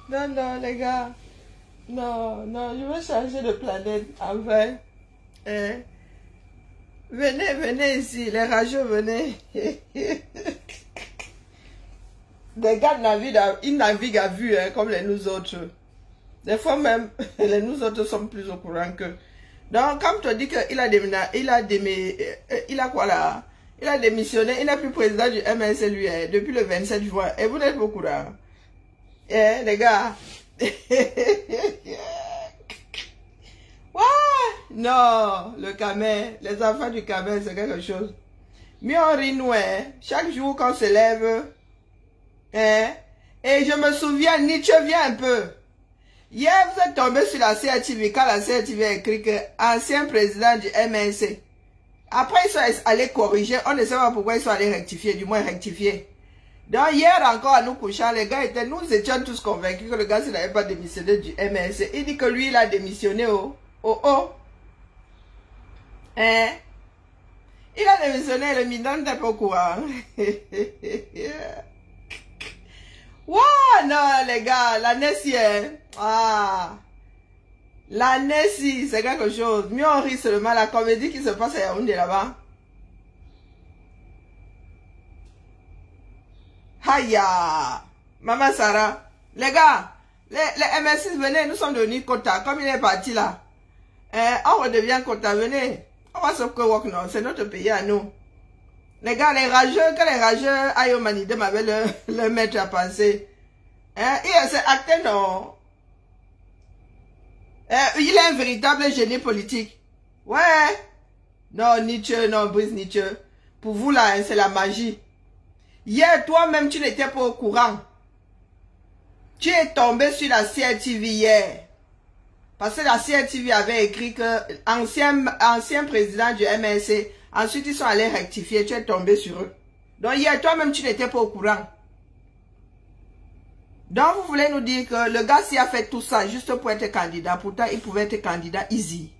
Non, non, les gars. Non, non, je veux changer de planète. Enfin. Venez, venez ici. Les rageux, venez. Des gars naviguent, ils naviguent à vue, hein, comme les nous autres. Des fois même, les nous autres sommes plus au courant qu'eux. Donc, comme tu dis qu'il a démissionné, il a quoi là? Il a démissionné, il n'est plus président du MLC lui, hein, depuis le 27 juin. Et vous n'êtes pas au courant. Les gars. Ouais. Non, le Camet, les enfants du Camet, c'est quelque chose. Mais on rit nous, hein. Chaque jour qu'on se lève, hein. Et je me souviens, Nietzsche vient un peu. Hier, vous êtes tombé sur la CRTV quand la CRTV a écrit que ancien président du MNC. Après, ils sont allés corriger. On ne sait pas pourquoi ils sont allés rectifier, du moins rectifier. Donc, hier encore, à nous couchant, les gars étaient, nous étions tous convaincus que le gars, s'il n'avait pas démissionné du MNC. Il dit que lui, il a démissionné Hein? Il a démissionné, le minant n'était pas au courant. Wow, non, les gars, la Nessie, ah, la Nessie, c'est quelque chose. Mieux on rit seulement la comédie qui se passe à Yaoundé là-bas. Aïe, Maman Sarah, les gars, les MS6, venez, nous sommes devenus quota, comme il est parti là. On redevient quota, venez. On va se work, non, c'est notre pays à nous. Les gars, les rageux, que les rageux aillent au Manidem avec le maître à penser. Il s'est acté, non. Il est un véritable génie politique. Ouais. Non, Nietzsche, non, Brice Nietzsche. Pour vous, là, c'est la magie. Hier, toi-même, tu n'étais pas au courant. Tu es tombé sur la CRTV hier. Parce que la CRTV avait écrit que ancien président du MNC, ensuite ils sont allés rectifier, tu es tombé sur eux. Donc hier, toi-même, tu n'étais pas au courant. Donc vous voulez nous dire que le gars s'y a fait tout ça juste pour être candidat. Pourtant, il pouvait être candidat easy.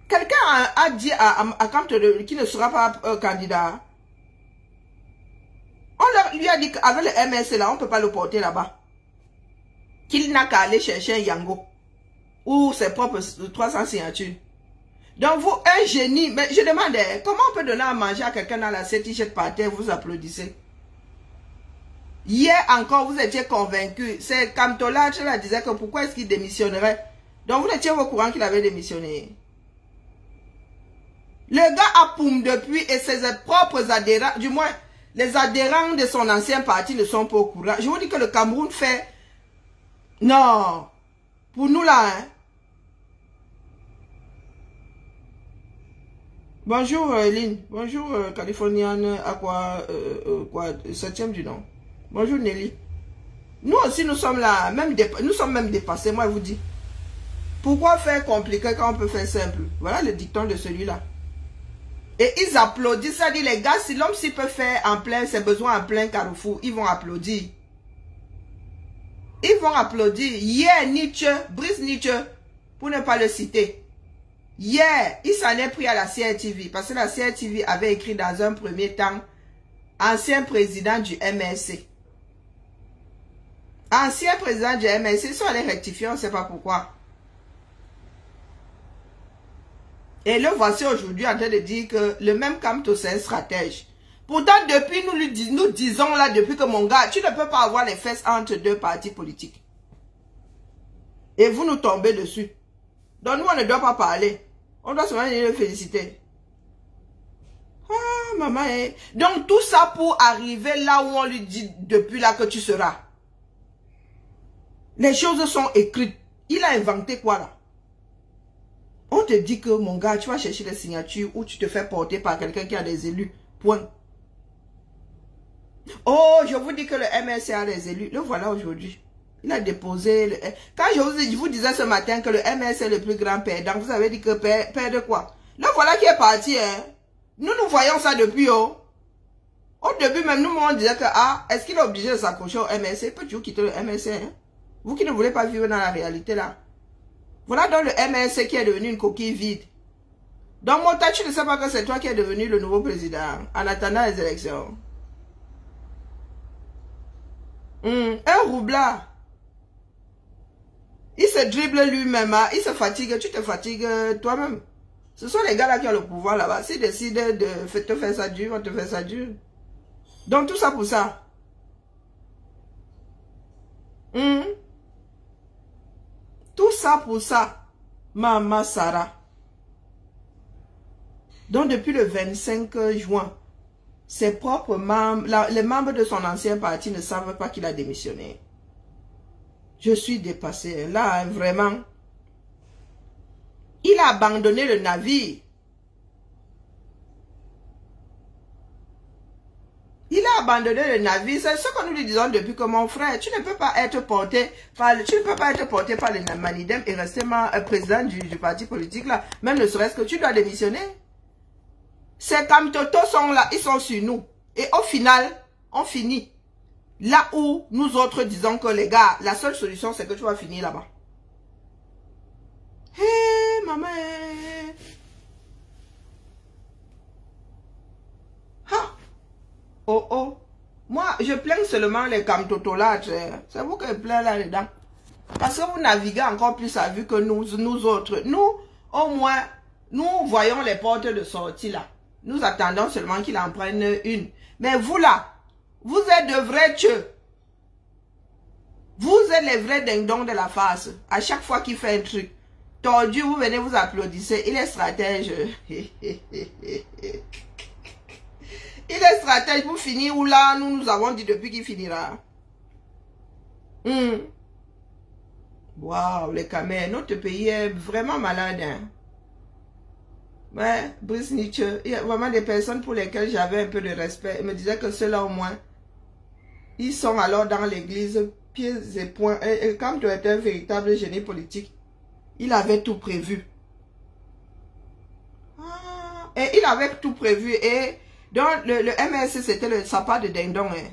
Quelqu'un a dit à Kamto qui ne sera pas candidat. On lui a dit qu'avec le MS là, on ne peut pas le porter là-bas. Qu'il n'a qu'à aller chercher un Yango. Ou ses propres 300 signatures. Donc vous, un génie, mais je demande, comment on peut donner à manger à quelqu'un dans la t-shirt par terre, vous applaudissez? Hier encore, vous étiez convaincu. C'est Kamtola, je la disais que pourquoi est-ce qu'il démissionnerait? Donc vous étiez au courant qu'il avait démissionné. Le gars a poum depuis et ses propres adhérents, du moins les adhérents de son ancien parti ne sont pas au courant. Je vous dis que le Cameroun fait... Non. Pour nous là, hein. Bonjour Lynn. Bonjour Californienne à quoi 7e du nom. Bonjour Nelly. Nous aussi nous sommes là, nous sommes même dépassés, moi je vous dis. Pourquoi faire compliqué quand on peut faire simple? Voilà le dicton de celui-là. Et ils applaudissent, ça dit les gars, si l'homme s'il peut faire en plein, ses besoins en plein carrefour, ils vont applaudir. Ils vont applaudir. Hier, Nietzsche, Brice Nietzsche, pour ne pas le citer. Hier, il s'en est pris à la CRTV, parce que la CRTV avait écrit dans un premier temps, ancien président du MRC. Ancien président du MRC, ils sont allés rectifier, on ne sait pas pourquoi. Et le voici aujourd'hui en train de dire que le même Kamto, c'est un stratège. Pourtant, depuis, nous disons là, depuis que mon gars, tu ne peux pas avoir les fesses entre deux partis politiques. Et vous nous tombez dessus. Donc nous, on ne doit pas parler. On doit seulement le féliciter. Ah, maman. Donc tout ça pour arriver là où on lui dit depuis là que tu seras. Les choses sont écrites. Il a inventé quoi là? On te dit que mon gars, tu vas chercher les signatures ou tu te fais porter par quelqu'un qui a des élus. Point. Oh, je vous dis que le MLC a des élus. Le voilà aujourd'hui. Il a déposé... Quand je vous disais ce matin que le MLC est le plus grand perdant, vous avez dit que perdre quoi? Le voilà qui est parti. Hein. Nous voyons ça depuis. Oh. Au début même, nous on disait que est-ce qu'il est obligé de s'accrocher au MLC? Peut toujours quitter le MLC. Hein? Vous qui ne voulez pas vivre dans la réalité là. Voilà donc le MLC qui est devenu une coquille vide. Donc mon tas, tu ne sais pas que c'est toi qui es devenu le nouveau président en attendant les élections. Un roublard. Il se dribble lui-même, hein. Il se fatigue, tu te fatigues toi-même. Ce sont les gars là qui ont le pouvoir là-bas. S'ils décident de te faire ça dur, on te fait ça dur. Donc tout ça pour ça. Tout ça pour ça. Maman Sarah. Donc depuis le 25 juin, ses propres membres, les membres de son ancien parti ne savent pas qu'il a démissionné. Je suis dépassée. Là, vraiment. Il a abandonné le navire. Il a abandonné le navire. C'est ce que nous lui disons depuis que mon frère, tu ne peux pas être porté par le Manidem et rester président du parti politique là. Même ne serait-ce que tu dois démissionner. Ces Kamtoto sont là, ils sont sur nous. Et au final, on finit. Là où nous autres disons que les gars, la seule solution c'est que tu vas finir là-bas. Hé, hey, maman. Ha. Oh, oh. Moi, je plains seulement les Kamtoto là. C'est vous que je plains là-dedans. Parce que vous naviguez encore plus à vue que nous autres. Nous, au moins, nous voyons les portes de sortie là. Nous attendons seulement qu'il en prenne une. Mais vous là, vous êtes de vrais tueux. Vous êtes les vrais ding-dong de la face. À chaque fois qu'il fait un truc tordu, vous venez vous applaudissez. Il est stratège. Il est stratège pour finir où là, nous avons dit depuis qu'il finira. Waouh, les Kamers, notre pays est vraiment malade. Hein? Ouais, Brice Nietzsche, il y a vraiment des personnes pour lesquelles j'avais un peu de respect. Ils me disaient que ceux-là au moins, ils sont alors dans l'église, pieds et poings. Et quand tu étais un véritable génie politique, il avait tout prévu. Et il avait tout prévu. Et donc le MSC, c'était le sapin de dindon. Hein.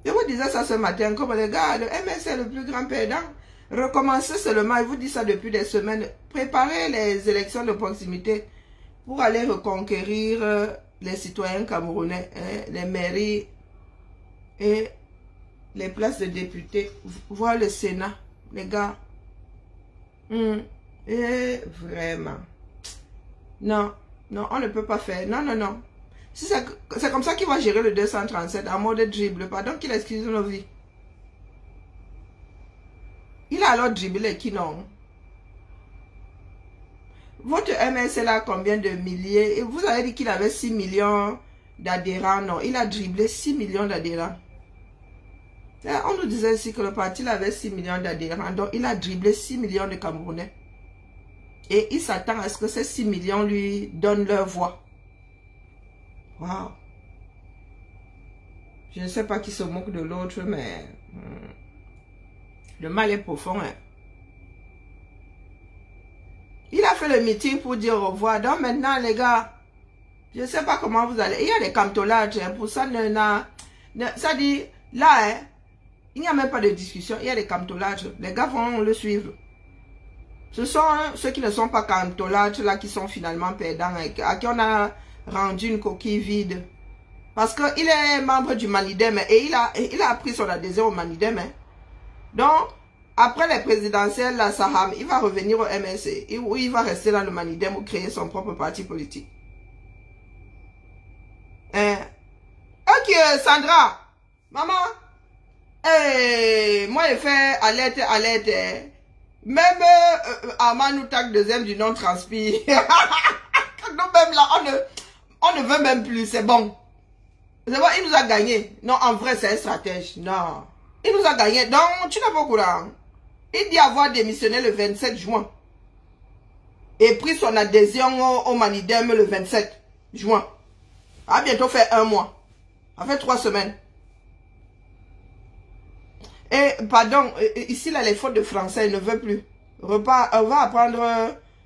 Je vous disais ça ce matin, comme les gars, le MSC est le plus grand perdant. Recommencez seulement, je vous dis ça depuis des semaines, préparez les élections de proximité pour aller reconquérir les citoyens camerounais, hein, les mairies et les places de députés, voire le Sénat, les gars. Et vraiment, non, non, on ne peut pas faire, non, non, non. Si c'est comme ça qu'il va gérer le 237 en mode dribble, pardon qu'il excuse nos vies. Il a alors dribblé qui non? Votre MSL là combien de milliers? Et vous avez dit qu'il avait 6 millions d'adhérents. Non, il a dribblé 6 millions d'adhérents. On nous disait aussi que le parti avait 6 millions d'adhérents. Donc il a dribblé 6 millions de Camerounais. Et il s'attend à ce que ces 6 millions lui donnent leur voix. Waouh. Je ne sais pas qui se moque de l'autre, mais... le mal est profond. Hein. Il a fait le meeting pour dire au revoir. Donc maintenant, les gars, je ne sais pas comment vous allez. Il y a des camtolages. Hein, pour ça, ça dit, là, hein, il n'y a même pas de discussion. Il y a des camtolages. Les gars vont le suivre. Ce sont ceux qui ne sont pas camtolages, là, qui sont finalement perdants. Hein, à qui on a rendu une coquille vide. Parce qu'il est membre du Manidem. Et il a pris son adhésion au Manidem. Hein. Donc, après les présidentielles, la Saham, il va revenir au MSC, où il va rester dans le Manidem ou créer son propre parti politique. Hein? Ok, Sandra, maman, moi je fais alerte, alerte. Hein. Même Armand nous tag deuxième du nom transpire. Nous-mêmes là, on ne veut même plus, c'est bon. C'est bon, il nous a gagné. Non, en vrai, c'est un stratège. Non. Il nous a gagné. Donc, tu n'es pas au courant. Il dit avoir démissionné le 27 juin. Et pris son adhésion au Manidem le 27 juin. A bientôt fait 1 mois. Ça fait 3 semaines. Et, pardon, ici, là, les fautes de français, il ne veut plus. On va apprendre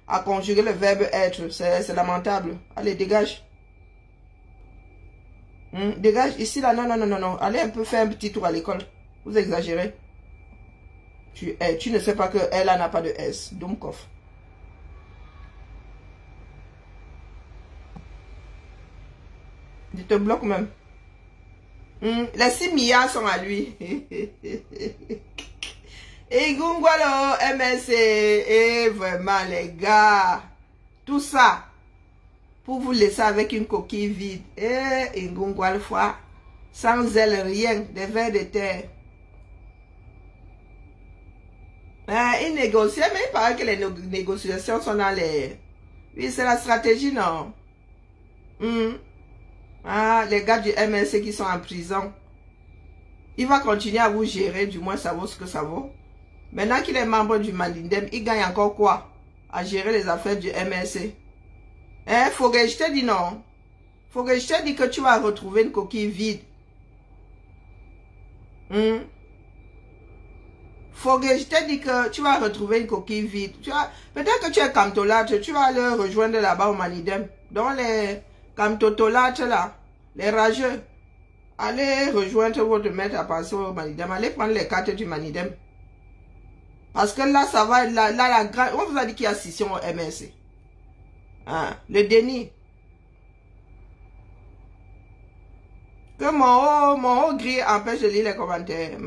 à conjuguer le verbe être. C'est lamentable. Allez, dégage. Dégage. Ici, là, non, non, non, non, non. Allez un peu faire un petit tour à l'école. Vous exagérez. Tu ne sais pas que elle n'a pas de S. Dumkov. Je te bloque même. Les 6 milliards sont à lui. Et Gungwalo, MSC, et vraiment les gars, tout ça, pour vous laisser avec une coquille vide. Et Gungwalo fois, sans elle rien, des vers de terre. Il négocie, mais il paraît que les négociations sont dans les... Oui, c'est la stratégie, non? Ah, les gars du MLC qui sont en prison. Il va continuer à vous gérer, du moins ça vaut ce que ça vaut. Maintenant qu'il est membre du Malindem, il gagne encore quoi? À gérer les affaires du MLC. Faut que je te dise non. Faut que je te dise que tu vas retrouver une coquille vide. Faut que je te dise que tu vas retrouver une coquille vide. Peut-être que tu es camtolâtre, tu vas le rejoindre là-bas au Manidem. Dans les camtotolâtres là, les rageux. Allez rejoindre votre maître à passer au Manidem. Allez prendre les cartes du Manidem. Parce que là, ça va, la grande... On vous a dit qu'il y a scission au MSC. Le déni. Que mon haut gris empêche de lire les commentaires.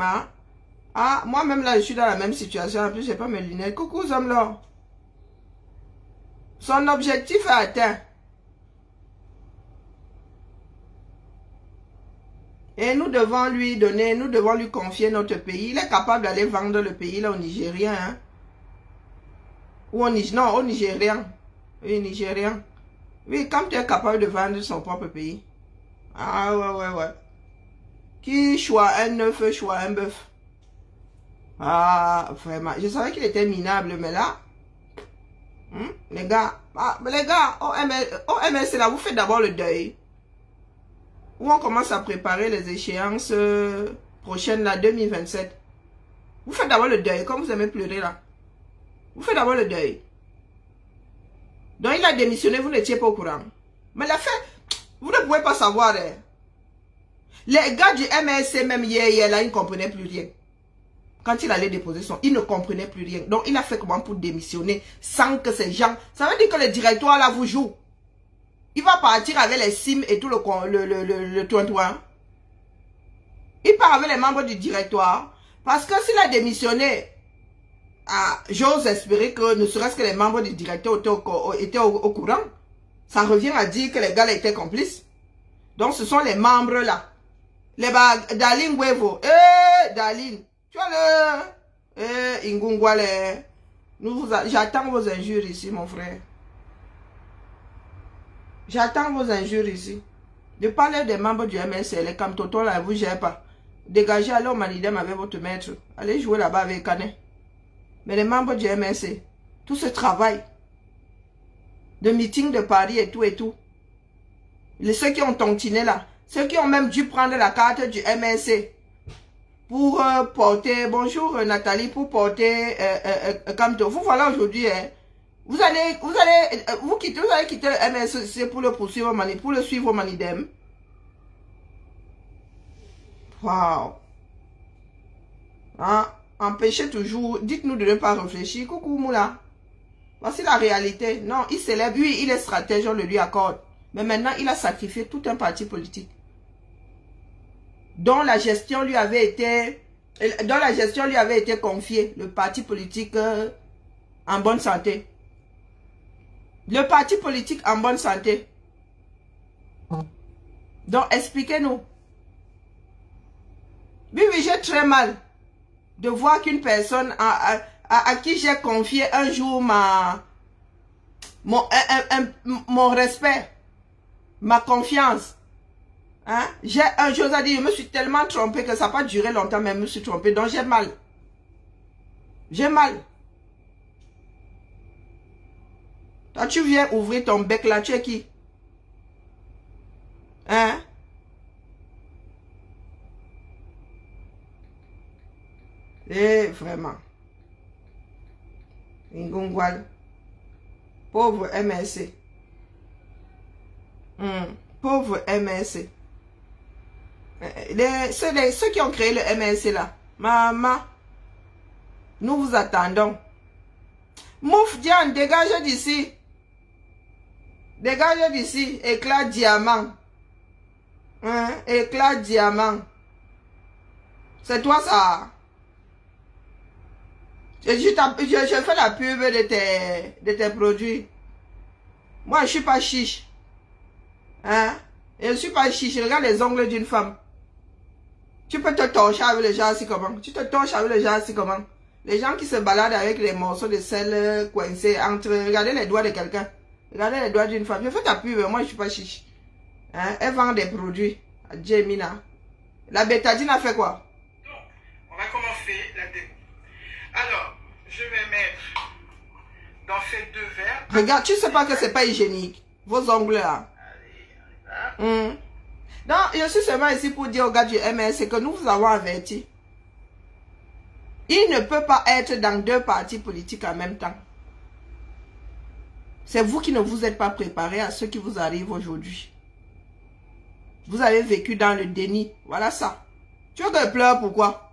Moi-même là, je suis dans la même situation. En plus, j'ai pas mes lunettes. Coucou, hommes là. Son objectif est atteint. Et nous devons lui donner, nous devons lui confier notre pays. Il est capable d'aller vendre le pays là au Nigérien. Hein? Ou au Nigérien. Oui, Nigérien. Oui, quand tu es capable de vendre son propre pays. Ah ouais. Qui choisit un œuf, choisit un bœuf. Ah, vraiment. Je savais qu'il était minable, mais là, les gars, au MS, là, vous faites d'abord le deuil. Où on commence à préparer les échéances prochaines, là, 2027. Vous faites d'abord le deuil, comme vous aimez pleurer, là. Vous faites d'abord le deuil. Donc, il a démissionné, vous n'étiez pas au courant. Mais la fait, vous ne pouvez pas savoir. Hein. Les gars du MSC, même hier, là, ils ne comprenaient plus rien. Quand il allait déposer son, il ne comprenait plus rien. Donc, il a fait comment pour démissionner sans que ces gens... Ça veut dire que le directoire, là, vous joue. Il va partir avec les SIM et tout le toin-toin. Il part avec les membres du directoire. Parce que s'il a démissionné, j'ose espérer que ne serait-ce que les membres du directeur étaient au courant. Ça revient à dire que les gars là étaient complices. Donc, ce sont les membres là. Darling Wevo. Darling. Tu vois le... Ingungwale. J'attends vos injures ici, mon frère. J'attends vos injures ici. De parler des membres du MSC, les camtotos là, vous gérez pas. Dégagez, allez au Manidem avec votre maître. Allez jouer là-bas avec Canet. Mais les membres du MSC, tout ce travail de meeting de Paris et tout. Ceux qui ont tontiné là, ceux qui ont même dû prendre la carte du MSC pour porter, bonjour Nathalie, pour porter Camto. Vous voilà aujourd'hui, hein. Vous allez quitter le MSC pour le poursuivre, pour le suivre au Manidem. Wow. Empêchez toujours, dites-nous de ne pas réfléchir. Coucou Moula. Voici la réalité. Non, il s'élève, lui, il est stratège, on le lui accorde. Mais maintenant, il a sacrifié tout un parti politique. Dont la gestion lui avait été confiée. Le parti politique en bonne santé. Le parti politique en bonne santé. Donc, expliquez-nous. Oui, j'ai très mal de voir qu'une personne à qui j'ai confié un jour mon respect, ma confiance. Hein? J'ai un chose à dire, je me suis tellement trompé que ça n'a pas duré longtemps, mais je me suis trompé. Donc j'ai mal. J'ai mal. Toi, tu viens ouvrir ton bec là, tu es qui? Hein? Eh, vraiment. Ingungwal. Pauvre MSC. Pauvre MSC. Ceux qui ont créé le MSC là. Maman. Nous vous attendons. Mouf Diane, dégagez d'ici. Dégagez d'ici. Éclat diamant. Hein? Éclat diamant. C'est toi ça. Je fais la pub de tes produits. Moi, je suis pas chiche. Hein? Je suis pas chiche. Regarde les ongles d'une femme. Tu peux te torcher avec les gens ainsi comment? Tu te torches avec les gens ainsi comment? Les gens qui se baladent avec les morceaux de sel coincés entre... Regardez les doigts de quelqu'un. Regardez les doigts d'une femme. Je fais ta pub, moi je suis pas chiche. Hein? Elle vend des produits. Jemina. La bétadine a fait quoi? Donc, on va commencer la démo. Alors, je vais mettre dans ces 2 verres. Regarde, tu sais pas que c'est pas hygiénique. Vos ongles là. Allez, non, je suis seulement ici pour dire au gars du MS que nous vous avons averti. Il ne peut pas être dans 2 partis politiques en même temps. C'est vous qui ne vous êtes pas préparé à ce qui vous arrive aujourd'hui. Vous avez vécu dans le déni. Voilà ça. Tu veux que je pleure pourquoi?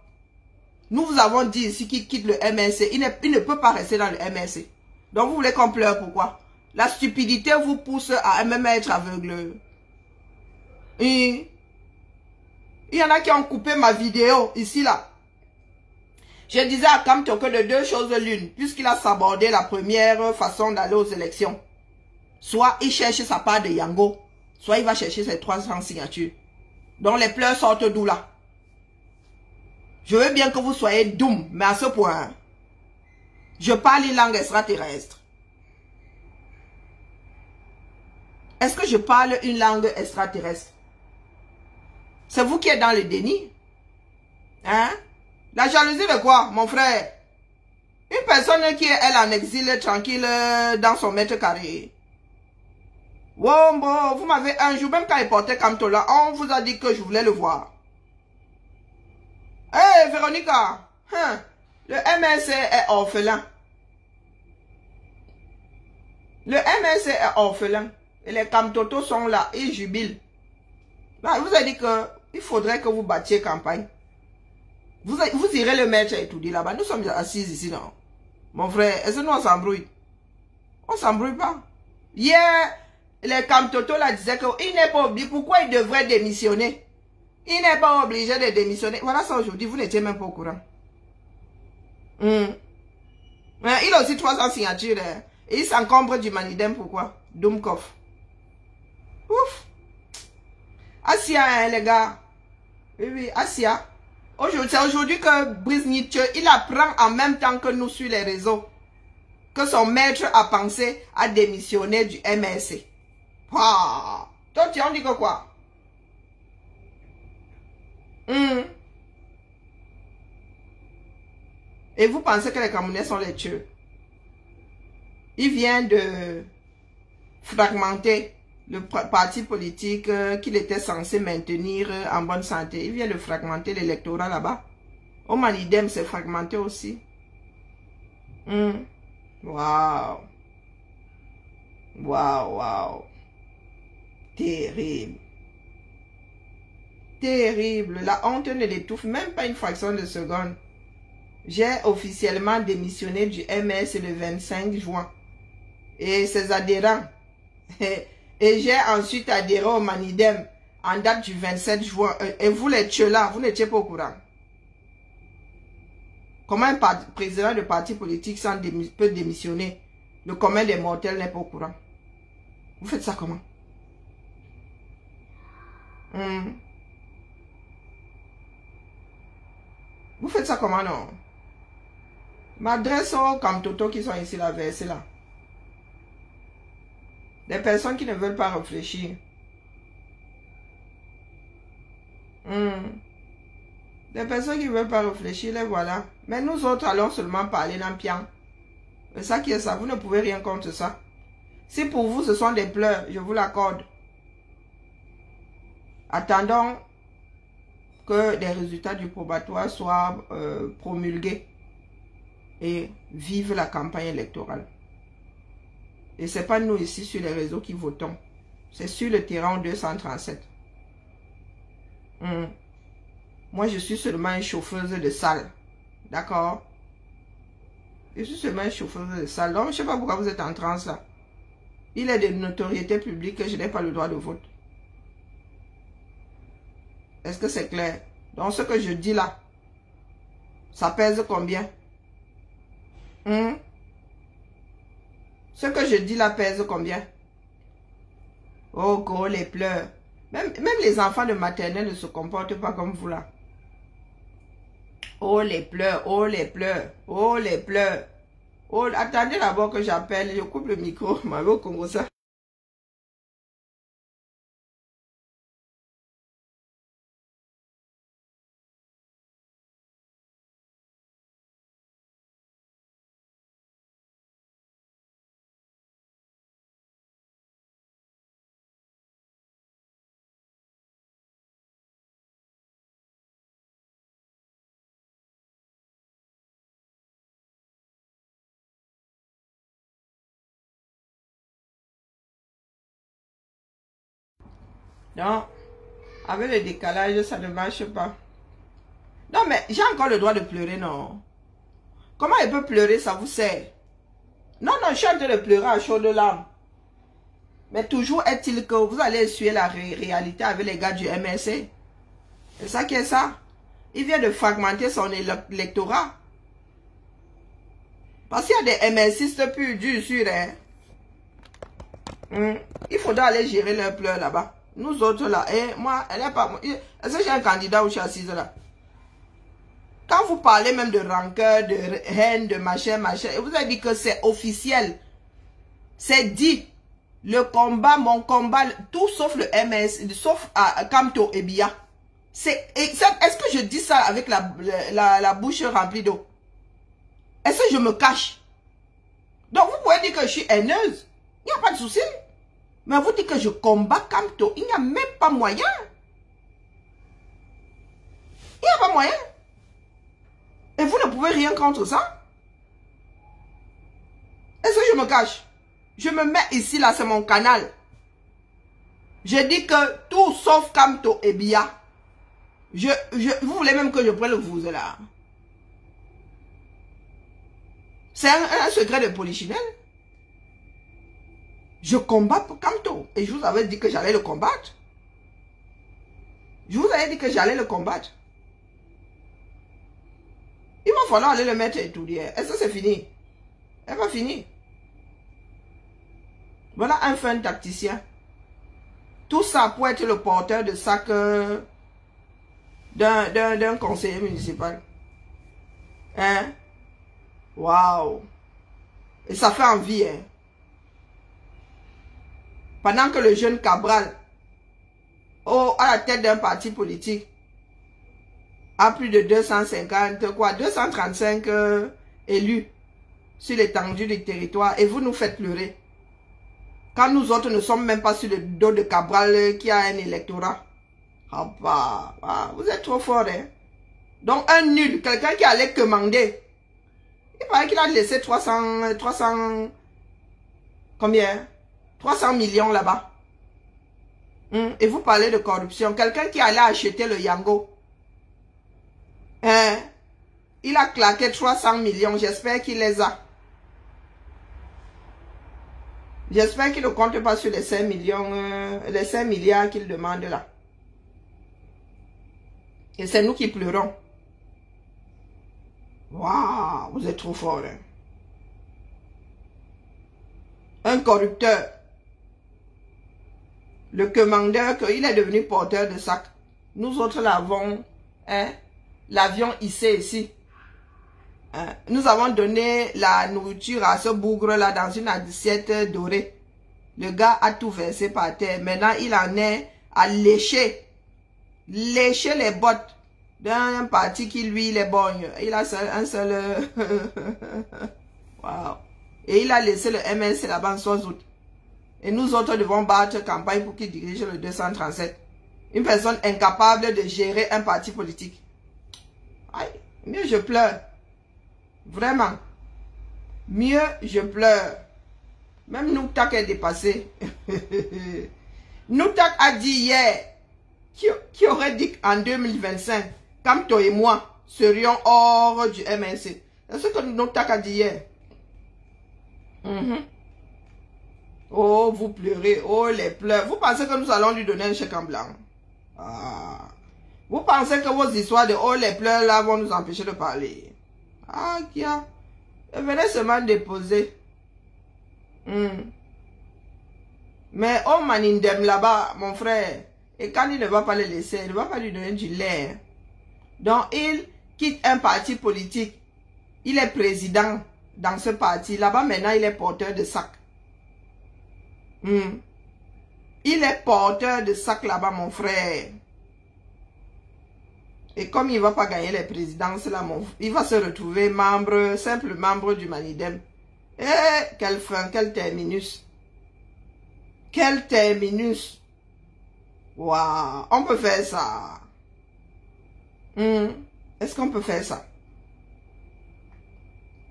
Nous vous avons dit ici qu'il quitte le MRC. Il ne peut pas rester dans le MRC. Donc vous voulez qu'on pleure pourquoi? La stupidité vous pousse à même être aveugle. Il y en a qui ont coupé ma vidéo ici là. Je disais à Kamto que de 2 choses l'une, puisqu'il a sabordé la première façon d'aller aux élections. Soit il cherche sa part de Yango, soit il va chercher ses 300 signatures. Donc les pleurs sortent d'où là? Je veux bien que vous soyez doux, mais à ce point, je parle une langue extraterrestre. Est-ce que je parle une langue extraterrestre? C'est vous qui êtes dans le déni. Hein? La jalousie de quoi, mon frère? Une personne qui est, elle, en exil, tranquille, dans son mètre carré. Wow, bon, vous m'avez un jour, même quand il portait Kamtola, on vous a dit que je voulais le voir. Hé, Véronica, hein, le MSC est orphelin. Le MSC est orphelin. Et les Kamtotos sont là, ils jubilent. Là, il vous a dit que il faudrait que vous battiez campagne. Vous irez le mettre à étudier là-bas. Nous sommes assis ici, non? Mon frère, est-ce que nous on s'embrouille? On s'embrouille pas. Hier, les Kamtotos là disaient qu'il n'est pas obligé. Pourquoi il devrait démissionner? Il n'est pas obligé de démissionner. Voilà ça aujourd'hui, vous n'étiez même pas au courant. Il a aussi 300 signatures. Hein. Et il s'encombre du Manidem, pourquoi? Dumkov. Ouf. Asia, hein, les gars. Oui, oui, Asia. C'est aujourd'hui que Brice Nietzsche, il apprend en même temps que nous sur les réseaux que son maître a pensé à démissionner du MRC. Ah. Toi, tu en dis que quoi? Et vous pensez que les Camerounais sont les tueurs? Il vient de fragmenter le parti politique qu'il était censé maintenir en bonne santé. Il vient de fragmenter l'électorat là-bas. Au Manidem, c'est fragmenté aussi. Waouh. Waouh, waouh. Terrible. Terrible. La honte ne l'étouffe même pas une fraction de seconde. J'ai officiellement démissionné du MS le 25 juin. Et ses adhérents. Et j'ai ensuite adhéré au Manidem en date du 27 juin. Et vous les là, vous n'étiez pas au courant. Comment un président de parti politique peut démissionner? Le commun des mortels n'est pas au courant. Vous faites ça comment? Vous faites ça comment, non? M'adresse aux Kamtoto qui sont ici, là, versés là. Des personnes qui ne veulent pas réfléchir. Des personnes qui ne veulent pas réfléchir, les voilà. Mais nous autres allons seulement parler l'ampian. C'est ça qui est ça. Vous ne pouvez rien contre ça. Si pour vous ce sont des pleurs, je vous l'accorde. Attendons que les résultats du probatoire soient promulgués. Et vive la campagne électorale. Et ce n'est pas nous ici sur les réseaux qui votons. C'est sur le terrain 237. Moi, je suis seulement une chauffeuse de salle. D'accord? Je suis seulement une chauffeuse de salle. Donc, je ne sais pas pourquoi vous êtes en transe là. Il est de notoriété publique que je n'ai pas le droit de vote. Est-ce que c'est clair? Donc, ce que je dis là, ça pèse combien? Ce que je dis là pèse combien? Oh, gros, les pleurs. Même les enfants de maternelle ne se comportent pas comme vous là. Oh, les pleurs, oh, les pleurs, oh, les pleurs. Oh, attendez d'abord que j'appelle, je coupe le micro, au Congo ça. Non, avec le décalage, ça ne marche pas. Non, mais j'ai encore le droit de pleurer, non? Comment elle peut pleurer, ça vous sert? Non, non, je suis en train de pleurer à chaudes larmes. Mais toujours est-il que vous allez essuyer la réalité avec les gars du MSC. C'est ça qui est ça. Il vient de fragmenter son électorat. Parce qu'il y a des MSistes plus durs sur, hein. Il faudra aller gérer leurs pleurs là-bas. Nous autres là, moi, elle n'est pas... Est-ce que j'ai un candidat où je suis assise là? Quand vous parlez même de rancœur, de haine, de machin, vous avez dit que c'est officiel. C'est dit. Le combat, mon combat, tout sauf le MS, sauf à Kamto et Bia. Est-ce que je dis ça avec la bouche remplie d'eau? Est-ce que je me cache? Donc vous pouvez dire que je suis haineuse. Il n'y a pas de souci. Mais vous dites que je combats Kamto. Il n'y a même pas moyen. Il n'y a pas moyen. Et vous ne pouvez rien contre ça. Est-ce que je me cache? Je me mets ici, là, c'est mon canal. Je dis que tout sauf Kamto et Bia. Vous voulez même que je prenne le vous là? C'est un secret de polichinelle. Je combats pour Kamto. Et je vous avais dit que j'allais le combattre. Je vous avais dit que j'allais le combattre. Il va falloir aller le mettre et tout dire. Est-ce que c'est fini? Elle va finir. Voilà un fin tacticien. Tout ça pour être le porteur de sac d'un conseiller municipal. Hein? Waouh! Et ça fait envie, hein? Pendant que le jeune Cabral, à la tête d'un parti politique, a plus de 235 élus sur l'étendue du territoire, et vous nous faites pleurer. Quand nous autres ne sommes même pas sur le dos de Cabral qui a un électorat. Ah bah, vous êtes trop fort, hein. Donc un nul, quelqu'un qui allait commander. Il paraît qu'il a laissé 300, combien? 300 millions là-bas. Et vous parlez de corruption. Quelqu'un qui allait acheter le Yango. Il a claqué 300 millions. J'espère qu'il les a. J'espère qu'il ne compte pas sur les 5 millions, les 5 milliards qu'il demande là. Et c'est nous qui pleurons. Waouh, vous êtes trop fort, hein. Un corrupteur. Le commandeur, il est devenu porteur de sac. Nous autres l'avons, l'avion hissé ici. Nous avons donné la nourriture à ce bougre-là dans une assiette dorée. Le gars a tout versé par terre. Maintenant, il en est à lécher les bottes d'un parti qui, lui, il est bon. Il a un seul... Wow. Et il a laissé le MLC là-bas en 3 août. Et nous autres devons battre campagne pour qu'il dirige le 237. Une personne incapable de gérer un parti politique. Aïe, mieux je pleure. Vraiment. Mieux je pleure. Même Noutak est dépassé. Noutak a dit hier, qui aurait dit qu'en 2025, Kamto et moi serions hors du MNC. C'est ce que Noutak a dit hier. Oh, vous pleurez. Oh, les pleurs. Vous pensez que nous allons lui donner un chèque en blanc? Ah. Vous pensez que vos histoires de oh les pleurs là vont nous empêcher de parler? Ah, Kia. Venez seulement déposer. Mais oh Manindem là-bas, mon frère, et quand il ne va pas le laisser, il ne va pas lui donner du lait. Donc il quitte un parti politique. Il est président dans ce parti. Là-bas maintenant, il est porteur de sac. Il est porteur de sac là-bas, mon frère. Et comme il ne va pas gagner les présidences là, il va se retrouver membre, simple membre du Manidem. Eh, quelle fin, quel terminus. Quel terminus. Waouh, on peut faire ça. Est-ce qu'on peut faire ça?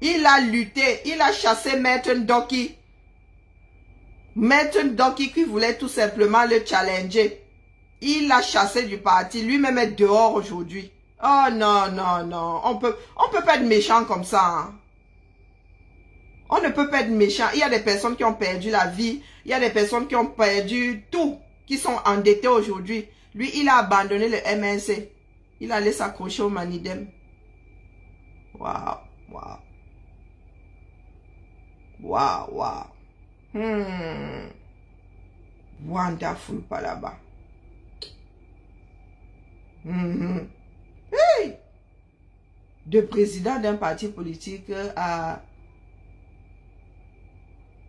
Il a lutté, il a chassé Maître Ndoki. Maître Ndoki qui voulait tout simplement le challenger. Il l'a chassé du parti. Lui-même est dehors aujourd'hui. Oh non, non, non. On peut pas être méchant comme ça. Hein. On ne peut pas être méchant. Il y a des personnes qui ont perdu la vie. Il y a des personnes qui ont perdu tout. Qui sont endettées aujourd'hui. Lui, il a abandonné le MNC. Il allait s'accrocher au Manidem. Waouh, waouh. Waouh, waouh. Wonderful par là-bas. Hey! De président d'un parti politique à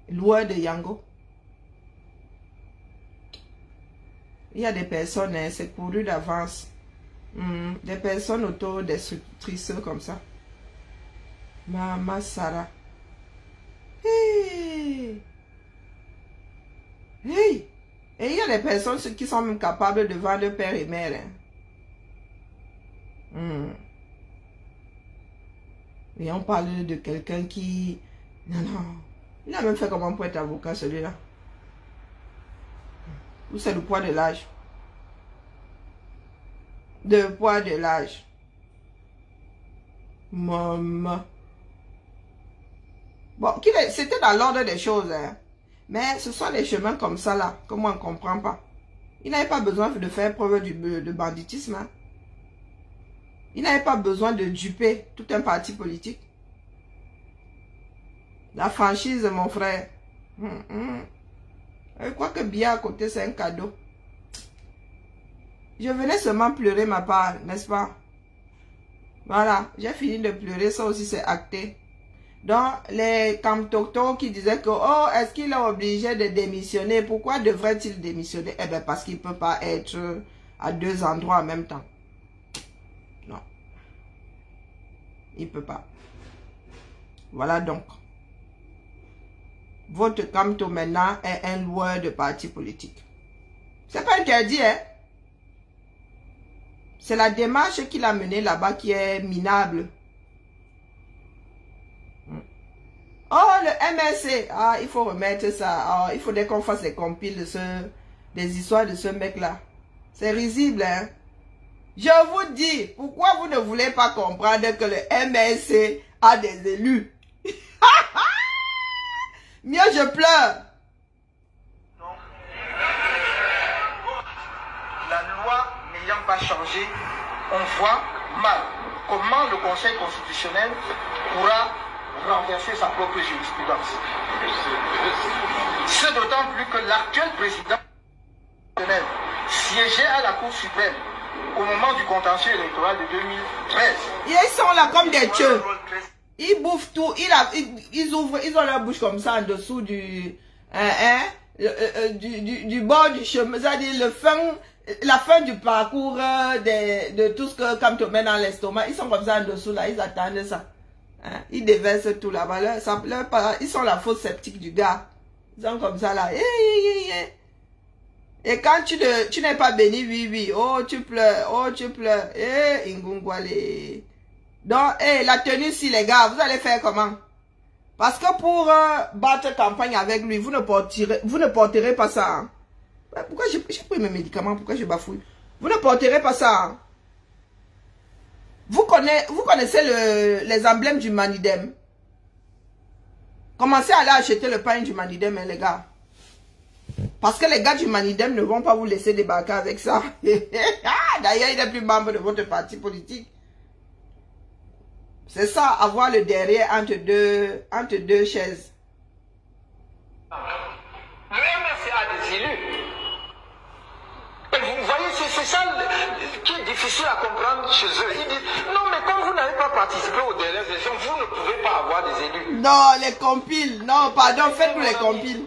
loin de Yango. Il y a des personnes, hein, c'est couru d'avance. Des personnes autodestructrices comme ça. Mama Sarah. Hey! Hey! Et il y a des personnes qui sont même capables de vendre père et mère. Hein. Et on parle de quelqu'un qui... Non, non. Il a même fait comment pour être avocat, celui-là. Ou c'est le poids de l'âge? Le poids de l'âge. Maman. Bon, c'était dans l'ordre des choses. Hein. Mais ce sont des chemins comme ça là, que moi on ne comprend pas. Il n'avait pas besoin de faire preuve de banditisme. Hein. Il n'avait pas besoin de duper tout un parti politique. La franchise, mon frère. Je crois que bien à côté, c'est un cadeau. Je venais seulement pleurer ma part, n'est-ce pas? Voilà, j'ai fini de pleurer, ça aussi c'est acté. Donc, les Kamtokto qui disaient que, oh, est-ce qu'il est obligé de démissionner? Pourquoi devrait-il démissionner? Eh bien, parce qu'il ne peut pas être à deux endroits en même temps. Non. Il ne peut pas. Voilà donc. Votre Kamto maintenant est un loueur de parti politique. C'est pas interdit, hein? C'est la démarche qu'il a menée là-bas qui est minable. Oh, le MSC. Ah, il faut remettre ça. Ah, il faudrait qu'on fasse des compiles des histoires de ce mec-là. C'est risible, hein? Je vous dis, pourquoi vous ne voulez pas comprendre que le MSC a des élus? Mieux je pleure. Non. La loi n'ayant pas changé, on voit mal comment le Conseil constitutionnel pourra renverser sa propre jurisprudence. C'est d'autant plus que l'actuel président siégeait à la Cour suprême au moment du contentieux électoral de 2013. Et ils sont là comme des dieux. Ils bouffent tout. Ils ont leur bouche comme ça en dessous du bord du chemin. C'est-à-dire la fin du parcours de tout ce que comme tu mets dans l'estomac. Ils sont comme ça en dessous là. Ils attendent ça. Hein? Ils déversent tout là-bas. Ils sont la fausse sceptique du gars. Ils sont comme ça là. Et quand tu n'es pas béni, oui. Oh, tu pleures. Oh, tu pleures. Ingungwale. Donc, la tenue, si les gars, vous allez faire comment? Parce que pour battre campagne avec lui, vous ne porterez pas ça. Hein? Pourquoi j'ai pris mes médicaments? Pourquoi je bafouille? Vous ne porterez pas ça. Hein? Vous connaissez les emblèmes du Manidem. Commencez à aller acheter le pain du Manidem, hein, les gars. Parce que les gars du Manidem ne vont pas vous laisser débarquer avec ça. D'ailleurs, il n'est plus membre de votre parti politique. C'est ça, avoir le derrière entre deux chaises. Le MRC a des élus. Et vous voyez, c'est ça qui est difficile à comprendre chez eux. Ils disent, non, mais comme vous n'avez pas participé aux dernières élections, vous ne pouvez pas avoir des élus. Non, les compiles. Non, pardon, faites-nous les compiles.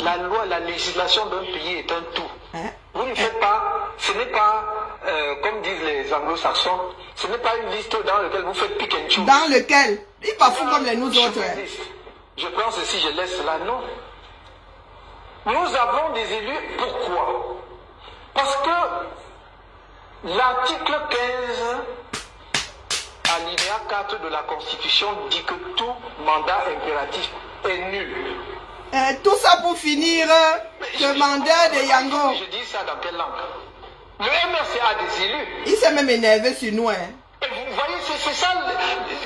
La loi, la législation d'un pays est un tout. Hein? Vous ne faites pas, ce n'est pas, comme disent les anglo-saxons, ce n'est pas une liste dans laquelle vous faites pick and choose. Dans lequel? Il pas fou comme les nous autres. Je prends ceci, je laisse cela. Non. Nous avons des élus. Pourquoi? Parce que l'article 15, alinéa 4 de la Constitution dit que tout mandat impératif est nul. Tout ça pour finir, demandeur de Yango. Je dis ça dans quelle langue? Le MRC a des élus. Il s'est même énervé sur nous. Hein. Et vous voyez, c'est ça